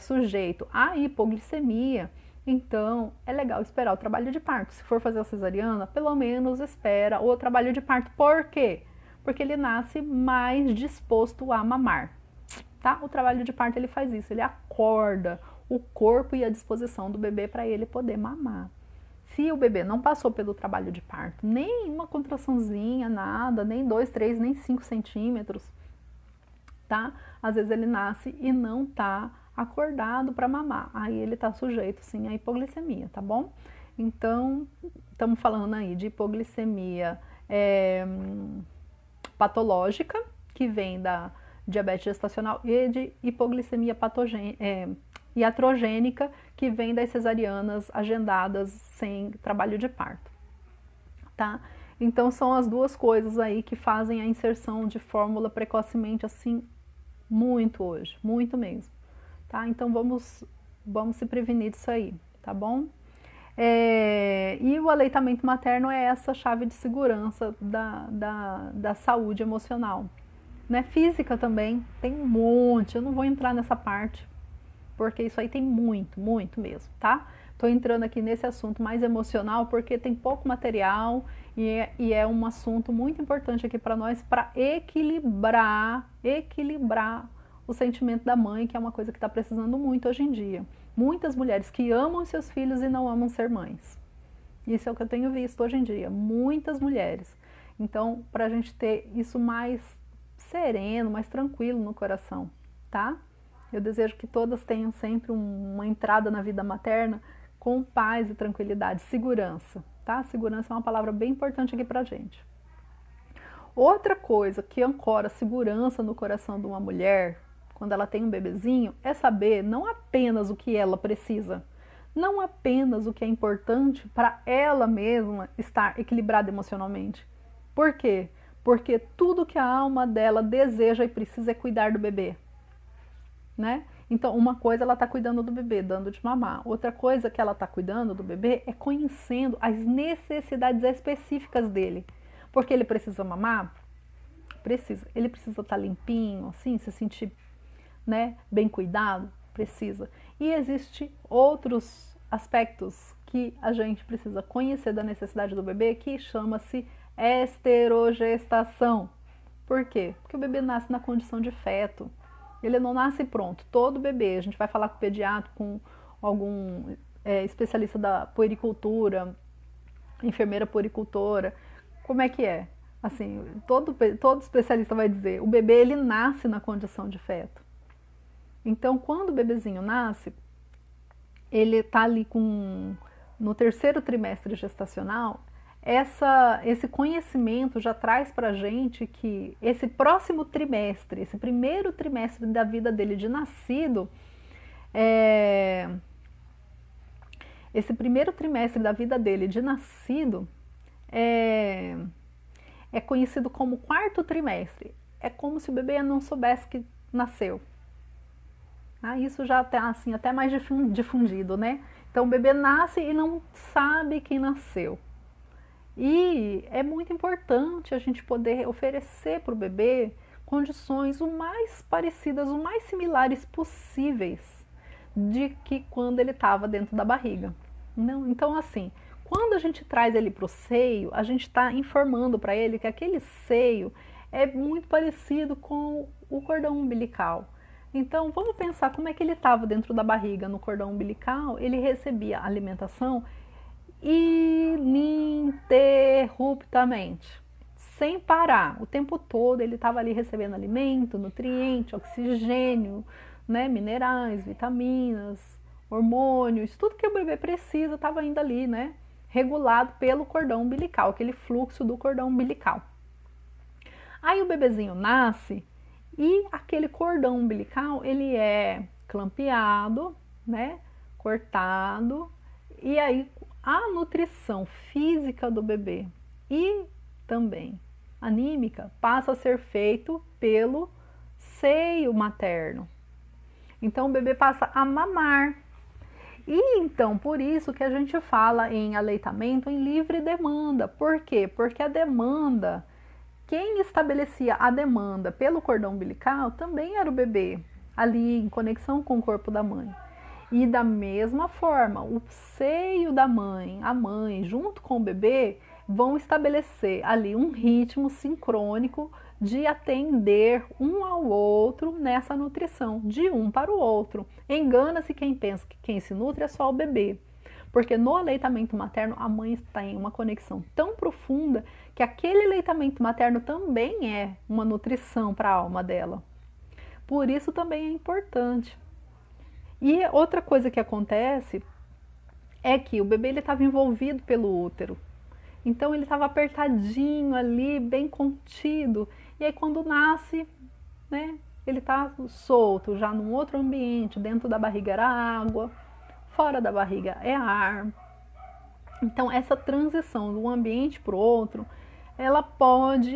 sujeito à hipoglicemia, então é legal esperar o trabalho de parto. Se for fazer a cesariana, pelo menos espera o trabalho de parto. Por quê? Porque ele nasce mais disposto a mamar, tá? O trabalho de parto ele faz isso, ele acorda o corpo e a disposição do bebê para ele poder mamar. Se o bebê não passou pelo trabalho de parto, nem uma contraçãozinha, nada, nem 2, 3, nem 5 centímetros, tá? Às vezes ele nasce e não tá acordado para mamar, aí ele está sujeito sim à hipoglicemia, tá bom? Então, estamos falando aí de hipoglicemia patológica, que vem da diabetes gestacional, e de hipoglicemia iatrogênica, que vem das cesarianas agendadas sem trabalho de parto, tá? Então, são as duas coisas aí que fazem a inserção de fórmula precocemente, assim, muito hoje, muito mesmo, tá? Então vamos se prevenir disso aí, tá bom? E o aleitamento materno é essa chave de segurança da saúde emocional, né? Física também, tem um monte, eu não vou entrar nessa parte, porque isso aí tem muito, muito mesmo, tá? Tô entrando aqui nesse assunto mais emocional porque tem pouco material e é um assunto muito importante aqui para nós, para equilibrar o sentimento da mãe, que é uma coisa que está precisando muito hoje em dia. Muitas mulheres que amam seus filhos e não amam ser mães. Isso é o que eu tenho visto hoje em dia, muitas mulheres. Então, para a gente ter isso mais sereno, mais tranquilo no coração, tá? Eu desejo que todas tenham sempre uma entrada na vida materna com paz e tranquilidade, segurança, tá? Segurança é uma palavra bem importante aqui pra gente. Outra coisa que ancora segurança no coração de uma mulher, quando ela tem um bebezinho, é saber não apenas o que ela precisa, não apenas o que é importante para ela mesma estar equilibrada emocionalmente. Por quê? Porque tudo que a alma dela deseja e precisa é cuidar do bebê, né? Então, uma coisa ela está cuidando do bebê, dando de mamar. Outra coisa que ela está cuidando do bebê é conhecendo as necessidades específicas dele. Porque ele precisa mamar? Precisa. Ele precisa estar limpinho, assim, se sentir, né, bem cuidado? Precisa. E existem outros aspectos que a gente precisa conhecer da necessidade do bebê, que chama-se esterogestação. Por quê? Porque o bebê nasce na condição de feto. Ele não nasce pronto. Todo bebê, a gente vai falar com o pediatra, com algum especialista da puericultura, enfermeira puericultora, como é que é? Assim, todo especialista vai dizer, o bebê ele nasce na condição de feto. Então, quando o bebezinho nasce, ele está ali no terceiro trimestre gestacional, esse conhecimento já traz para a gente que esse próximo trimestre, esse primeiro trimestre da vida dele de nascido, esse primeiro trimestre da vida dele de nascido é conhecido como quarto trimestre. É como se o bebê não soubesse que nasceu. Isso já está assim, até mais difundido, né? Então o bebê nasce e não sabe quem nasceu. E é muito importante a gente poder oferecer para o bebê condições o mais parecidas, o mais similares possíveis de que quando ele estava dentro da barriga. Não, então, assim, quando a gente traz ele para o seio, a gente está informando para ele que aquele seio é muito parecido com o cordão umbilical. Então, vamos pensar como é que ele estava dentro da barriga, no cordão umbilical. Ele recebia alimentação ininterruptamente, sem parar, o tempo todo ele estava ali recebendo alimento, nutriente, oxigênio, né, minerais, vitaminas, hormônios, tudo que o bebê precisa estava indo ali, né, regulado pelo cordão umbilical, aquele fluxo do cordão umbilical. Aí o bebezinho nasce e aquele cordão umbilical ele é clampeado, né, cortado, e aí a nutrição física do bebê e também anímica passa a ser feito pelo seio materno. Então o bebê passa a mamar. E então por isso que a gente fala em aleitamento em livre demanda. Por quê? Porque a demanda, quem estabelecia a demanda pelo cordão umbilical também era o bebê, ali em conexão com o corpo da mãe. E da mesma forma, o seio da mãe, a mãe, junto com o bebê, vão estabelecer ali um ritmo sincrônico de atender um ao outro nessa nutrição, de um para o outro. Engana-se quem pensa que quem se nutre é só o bebê. Porque no aleitamento materno, a mãe está em uma conexão tão profunda que aquele aleitamento materno também é uma nutrição para a alma dela. Por isso também é importante. E outra coisa que acontece é que o bebê estava envolvido pelo útero. Então ele estava apertadinho ali, bem contido. E aí quando nasce, né, ele está solto, já num outro ambiente. Dentro da barriga era água, fora da barriga é ar. Então essa transição de um ambiente para o outro, ela pode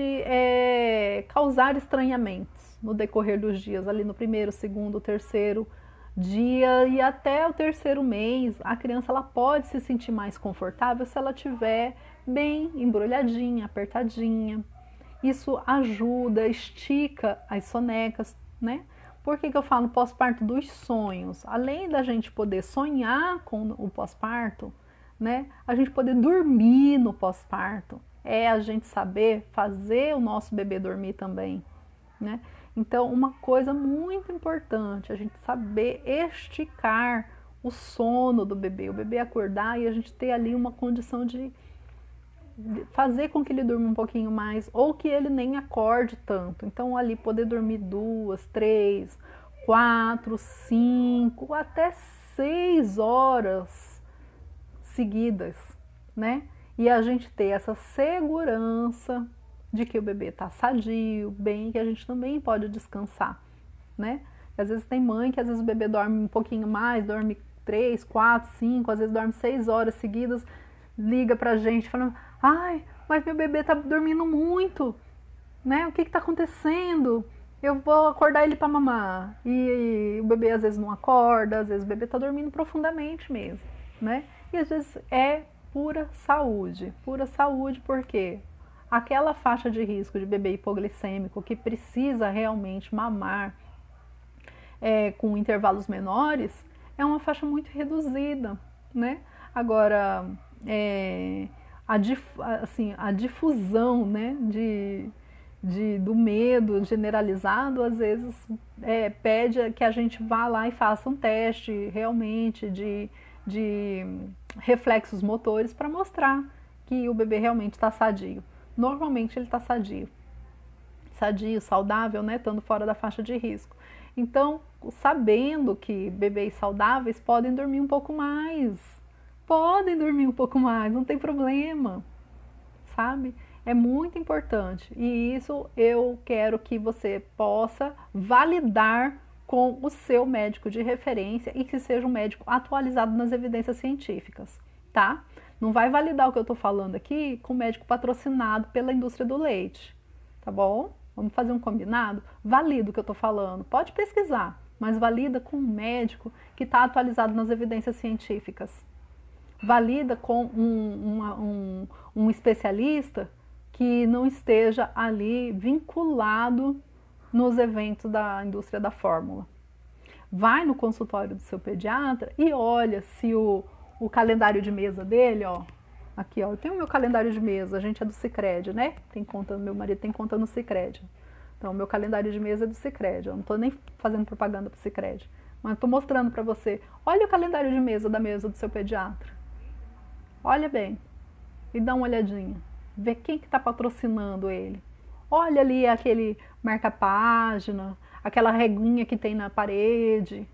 causar estranhamentos. no decorrer dos dias, ali no primeiro, segundo, terceiro dia e até o terceiro mês, a criança ela pode se sentir mais confortável se ela estiver bem embrulhadinha, apertadinha. Isso ajuda, estica as sonecas, né? Por que eu falo pós-parto dos sonhos? Além da gente poder sonhar com o pós-parto, né? A gente poder dormir no pós-parto, é a gente saber fazer o nosso bebê dormir também, né? Então, uma coisa muito importante, a gente saber esticar o sono do bebê, o bebê acordar e a gente ter ali uma condição de fazer com que ele durma um pouquinho mais ou que ele nem acorde tanto. Então, ali poder dormir 2, 3, 4, 5, até 6 horas seguidas, né? E a gente ter essa segurança de que o bebê está sadio, bem, que a gente também pode descansar, né? Às vezes tem mãe que às vezes o bebê dorme um pouquinho mais, dorme 3, 4, 5, às vezes dorme 6 horas seguidas, liga pra gente falando, ai, mas meu bebê tá dormindo muito, né? O que que tá acontecendo? Eu vou acordar ele para mamar. E o bebê às vezes não acorda, às vezes o bebê tá dormindo profundamente mesmo, né? E às vezes é pura saúde porque aquela faixa de risco de bebê hipoglicêmico que precisa realmente mamar com intervalos menores é uma faixa muito reduzida, né? Agora, a difusão, né, do medo generalizado, às vezes pede que a gente vá lá e faça um teste realmente de reflexos motores para mostrar que o bebê realmente está sadio. Normalmente ele está sadio, saudável, né, estando fora da faixa de risco. Então, sabendo que bebês saudáveis podem dormir um pouco mais, não tem problema, sabe? É muito importante e isso eu quero que você possa validar com o seu médico de referência e que seja um médico atualizado nas evidências científicas, tá? Não vai validar o que eu estou falando aqui com médico patrocinado pela indústria do leite, tá bom? Vamos fazer um combinado? Valida o que eu estou falando, pode pesquisar, mas valida com um médico que está atualizado nas evidências científicas. Valida com um especialista que não esteja ali vinculado nos eventos da indústria da fórmula. Vai no consultório do seu pediatra e olha se o calendário de mesa dele, ó, aqui, ó, eu tenho o meu calendário de mesa, a gente é do Sicredi, né? Tem conta, meu marido tem conta no Sicredi. Então, o meu calendário de mesa é do Sicredi. Eu não estou nem fazendo propaganda para o Sicredi, mas estou mostrando para você. Olha o calendário de mesa da mesa do seu pediatra. Olha bem e dá uma olhadinha. Vê quem que está patrocinando ele. Olha ali aquele marca-página, aquela reguinha que tem na parede.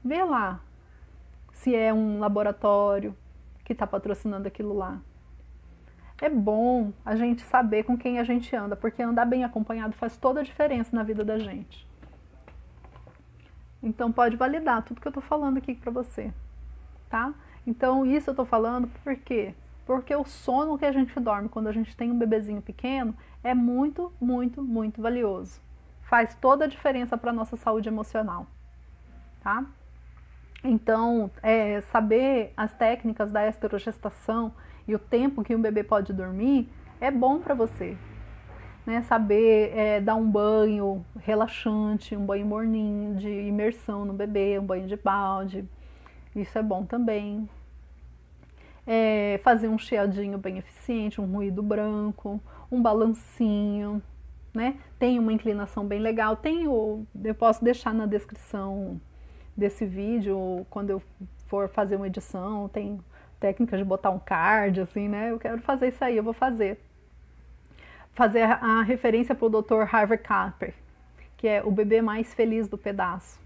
Vê lá se é um laboratório que está patrocinando aquilo lá. É bom a gente saber com quem a gente anda, porque andar bem acompanhado faz toda a diferença na vida da gente. Então pode validar tudo que eu estou falando aqui para você, tá? Então isso eu estou falando por quê? Porque o sono que a gente dorme quando a gente tem um bebezinho pequeno é muito, muito, muito valioso. Faz toda a diferença para a nossa saúde emocional, tá? Então, saber as técnicas da esterogestação e o tempo que um bebê pode dormir é bom para você, né? Saber dar um banho relaxante, um banho morninho de imersão no bebê, um banho de balde, isso é bom também. Fazer um chiadinho bem eficiente, um ruído branco, um balancinho, né? Tem uma inclinação bem legal, eu posso deixar na descrição desse vídeo, quando eu for fazer uma edição, tem técnicas de botar um card, assim, né? Eu quero fazer isso aí, eu vou fazer. Fazer a referência para o Dr. Harvey Kapper, que é O Bebê Mais Feliz do Pedaço.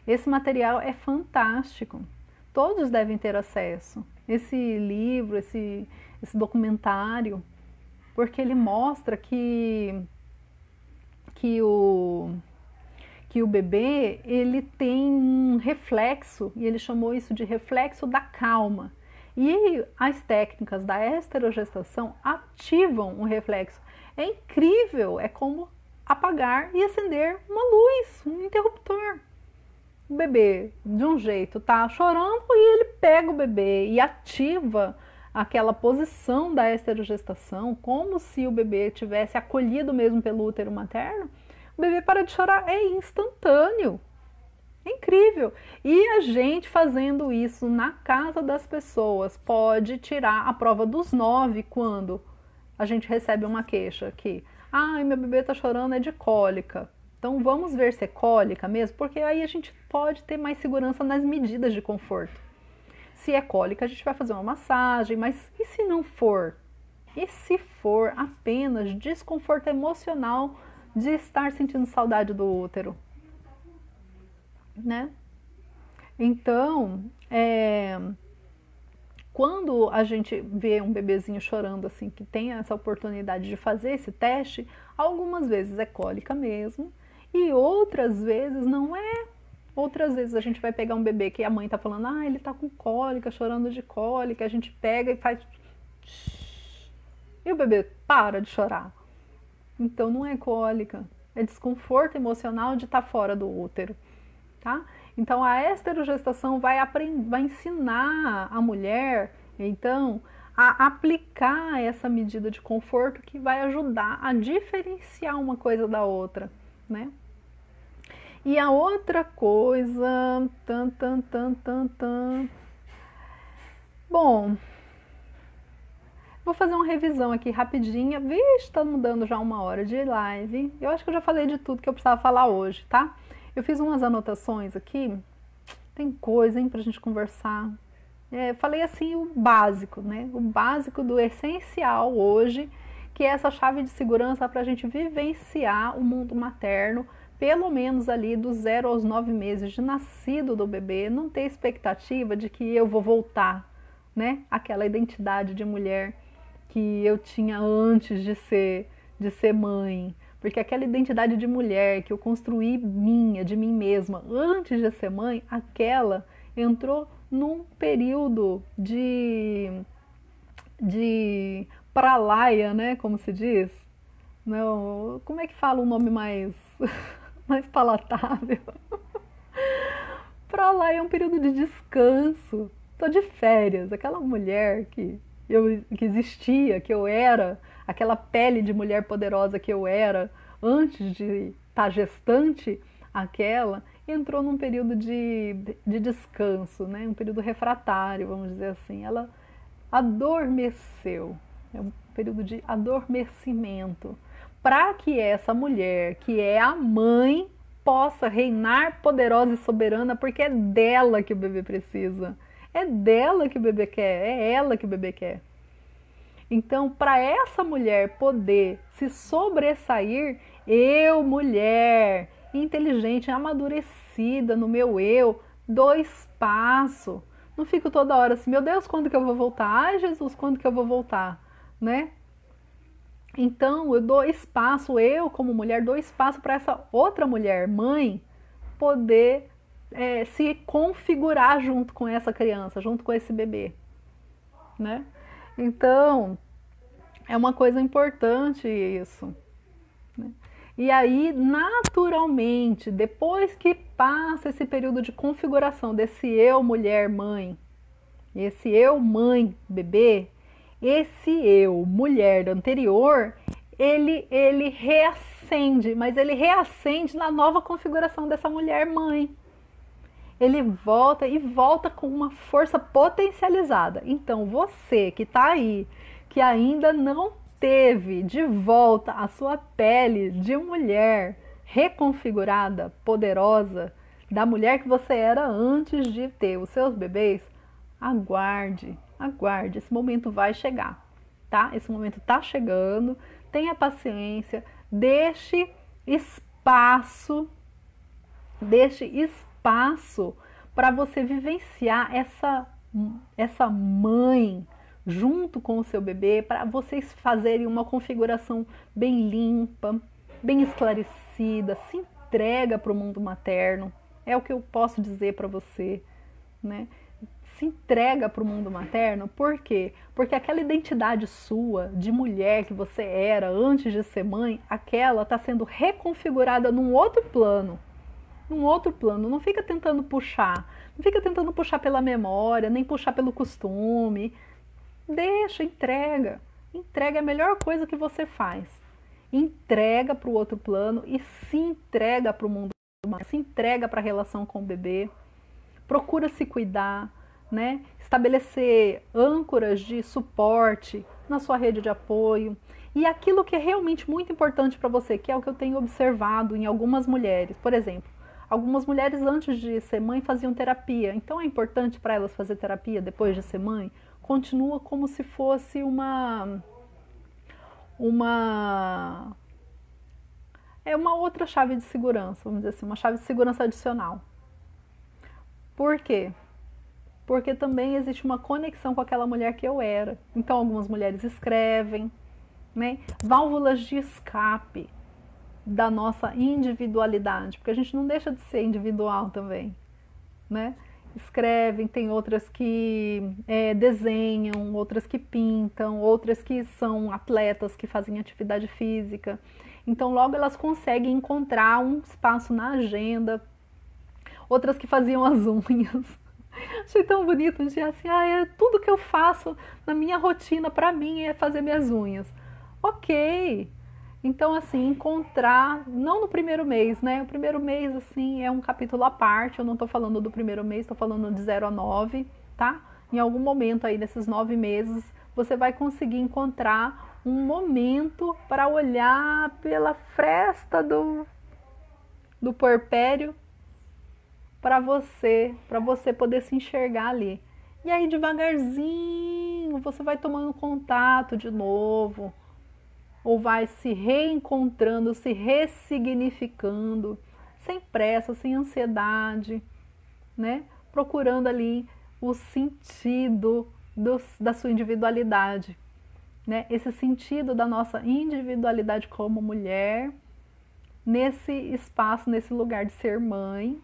Esse material é fantástico, todos devem ter acesso. Esse livro, esse documentário, porque ele mostra que o bebê ele tem um reflexo, e ele chamou isso de reflexo da calma. E as técnicas da esterogestação ativam o reflexo. É incrível, é como apagar e acender uma luz, um interruptor. O bebê, de um jeito, tá chorando e ele pega o bebê e ativa aquela posição da esterogestação, como se o bebê tivesse acolhido mesmo pelo útero materno. O bebê para de chorar, é instantâneo. É incrível. E a gente fazendo isso na casa das pessoas pode tirar a prova dos 9 quando a gente recebe uma queixa aqui. Ai, meu bebê está chorando, é de cólica. Então vamos ver se é cólica mesmo, porque aí a gente pode ter mais segurança nas medidas de conforto. Se é cólica, a gente vai fazer uma massagem, mas e se não for? E se for apenas desconforto emocional de estar sentindo saudade do útero? Né? Então, quando a gente vê um bebezinho chorando assim, que tem essa oportunidade de fazer esse teste, algumas vezes é cólica mesmo, e outras vezes não é. Outras vezes a gente vai pegar um bebê que a mãe tá falando, ah, ele tá com cólica, chorando de cólica, a gente pega e faz... E o bebê para de chorar. Então não é cólica, é desconforto emocional de estar fora do útero. Tá? Então a esterogestação vai ensinar a mulher, então, a aplicar essa medida de conforto que vai ajudar a diferenciar uma coisa da outra, né? E a outra coisa, Bom, vou fazer uma revisão aqui rapidinha. Vixe, tá mudando já 1 hora de live. Eu acho que eu já falei de tudo que eu precisava falar hoje, tá? Eu fiz umas anotações aqui, tem coisa, hein, pra gente conversar. Falei assim o básico, né? O básico do essencial hoje, que é essa chave de segurança pra gente vivenciar o mundo materno, pelo menos ali dos 0 aos 9 meses de nascido do bebê, não ter expectativa de que eu vou voltar, né? Aquela identidade de mulher que eu tinha antes de ser mãe. Porque aquela identidade de mulher que eu construí de mim mesma, antes de ser mãe, aquela entrou num período de pralaia, né, como se diz? Não, como é que fala um nome mais palatável? Pralaia é um período de descanso. Tô de férias. Aquela mulher que existia, que eu era, aquela pele de mulher poderosa que eu era antes de estar gestante, aquela entrou num período de descanso, né? Um período refratário, vamos dizer assim. Ela adormeceu, é um período de adormecimento, para que essa mulher, que é a mãe, possa reinar poderosa e soberana, porque é dela que o bebê precisa. É dela que o bebê quer, é ela que o bebê quer. Então, para essa mulher poder se sobressair, eu, mulher, inteligente, amadurecida no meu eu, dou espaço. Não fico toda hora assim, meu Deus, quando que eu vou voltar? Ai, Jesus, quando que eu vou voltar? Né? Então, eu dou espaço, eu como mulher, dou espaço para essa outra mulher, mãe, poder se configurar junto com essa criança, junto com esse bebê, né? Então, é uma coisa importante isso, né? E aí, naturalmente, depois que passa esse período de configuração desse eu, mulher, mãe, esse eu, mãe, bebê, esse eu, mulher anterior, ele reacende, mas ele reacende na nova configuração dessa mulher, mãe. Ele volta e volta com uma força potencializada. Então, você que está aí, que ainda não teve de volta a sua pele de mulher reconfigurada, poderosa, da mulher que você era antes de ter os seus bebês, aguarde, aguarde, esse momento vai chegar, tá? Esse momento está chegando, tenha paciência, deixe espaço para você vivenciar essa mãe junto com o seu bebê, para vocês fazerem uma configuração bem limpa, bem esclarecida, se entrega para o mundo materno, é o que eu posso dizer para você, né? se entrega para o mundo materno. Por quê? Porque aquela identidade sua de mulher que você era antes de ser mãe, aquela está sendo reconfigurada num outro plano. Num outro plano. Não fica tentando puxar. Não fica tentando puxar pela memória, nem puxar pelo costume. Deixa, entrega. Entrega é a melhor coisa que você faz. Entrega para o outro plano e se entrega para o mundo materno. Se entrega para a relação com o bebê. Procura se cuidar. Né? Estabelecer âncoras de suporte na sua rede de apoio e aquilo que é realmente muito importante para você, que é o que eu tenho observado em algumas mulheres. Por exemplo, algumas mulheres antes de ser mãe faziam terapia, então é importante para elas fazer terapia depois de ser mãe. Continua como se fosse uma outra chave de segurança, vamos dizer assim, uma chave de segurança adicional. Por quê? Porque também existe uma conexão com aquela mulher que eu era. Então algumas mulheres escrevem, né? Válvulas de escape da nossa individualidade, porque a gente não deixa de ser individual também, né? Escrevem, tem outras que desenham, outras que pintam, outras que são atletas, que fazem atividade física. Então logo elas conseguem encontrar um espaço na agenda. Outras que faziam as unhas. Achei tão bonito um dia assim, tudo que eu faço na minha rotina para mim é fazer minhas unhas. Ok. Então assim, encontrar, não no primeiro mês, né? O primeiro mês assim é um capítulo à parte, eu não tô falando do primeiro mês, tô falando de 0 a 9, tá? Em algum momento aí desses 9 meses, você vai conseguir encontrar um momento para olhar pela fresta do puerpério para você poder se enxergar ali. E aí devagarzinho você vai tomando contato de novo, ou vai se reencontrando, se ressignificando, sem pressa, sem ansiedade, né? Procurando ali o sentido da sua individualidade, né? Esse sentido da nossa individualidade como mulher, nesse espaço, nesse lugar de ser mãe,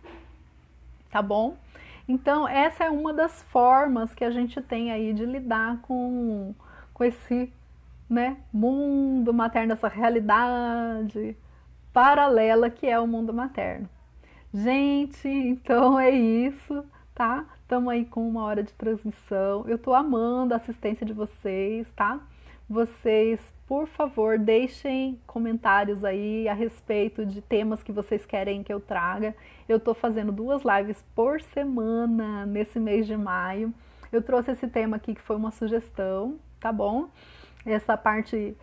tá bom? Então essa é uma das formas que a gente tem aí de lidar com esse, né, mundo materno, essa realidade paralela que é o mundo materno. Gente, então é isso, tá? Estamos aí com 1 hora de transmissão. Eu tô amando a assistência de vocês, tá? Vocês, por favor, deixem comentários aí a respeito de temas que vocês querem que eu traga. Eu tô fazendo 2 lives por semana nesse mês de maio. Eu trouxe esse tema aqui que foi uma sugestão, tá bom? Essa parte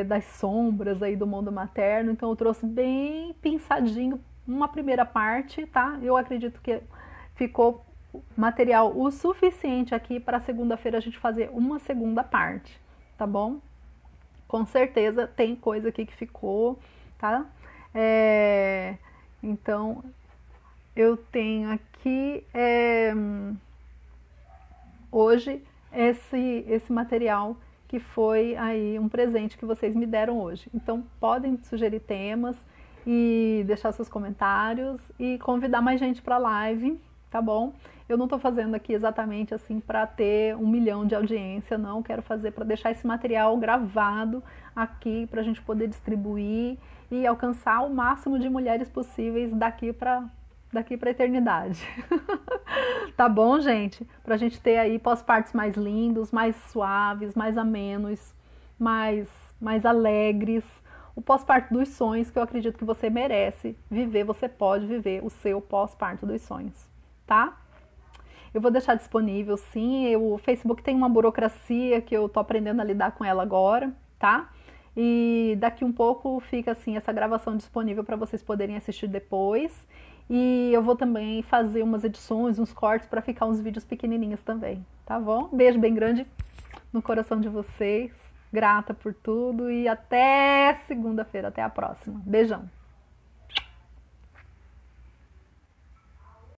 das sombras aí do mundo materno. Então eu trouxe bem pensadinho uma primeira parte, tá? Eu acredito que ficou material o suficiente aqui para segunda-feira a gente fazer uma segunda parte, tá bom? Com certeza tem coisa aqui que ficou, tá? Então, eu tenho aqui hoje esse material que foi aí um presente que vocês me deram hoje. Então, podem sugerir temas e deixar seus comentários e convidar mais gente para a live, tá bom? Eu não estou fazendo aqui exatamente assim para ter 1 milhão de audiência, não. Quero fazer para deixar esse material gravado aqui para a gente poder distribuir e alcançar o máximo de mulheres possíveis daqui para a eternidade. Tá bom, gente? Para a gente ter aí pós-partos mais lindos, mais suaves, mais amenos, mais alegres. O pós-parto dos sonhos, que eu acredito que você merece viver, você pode viver o seu pós-parto dos sonhos, tá? Eu vou deixar disponível, sim. O Facebook tem uma burocracia que eu tô aprendendo a lidar com ela agora, tá? E daqui um pouco fica assim essa gravação disponível para vocês poderem assistir depois. E eu vou também fazer umas edições, uns cortes para ficar uns vídeos pequenininhos também, tá bom? Beijo bem grande no coração de vocês. Grata por tudo e até segunda-feira, até a próxima. Beijão!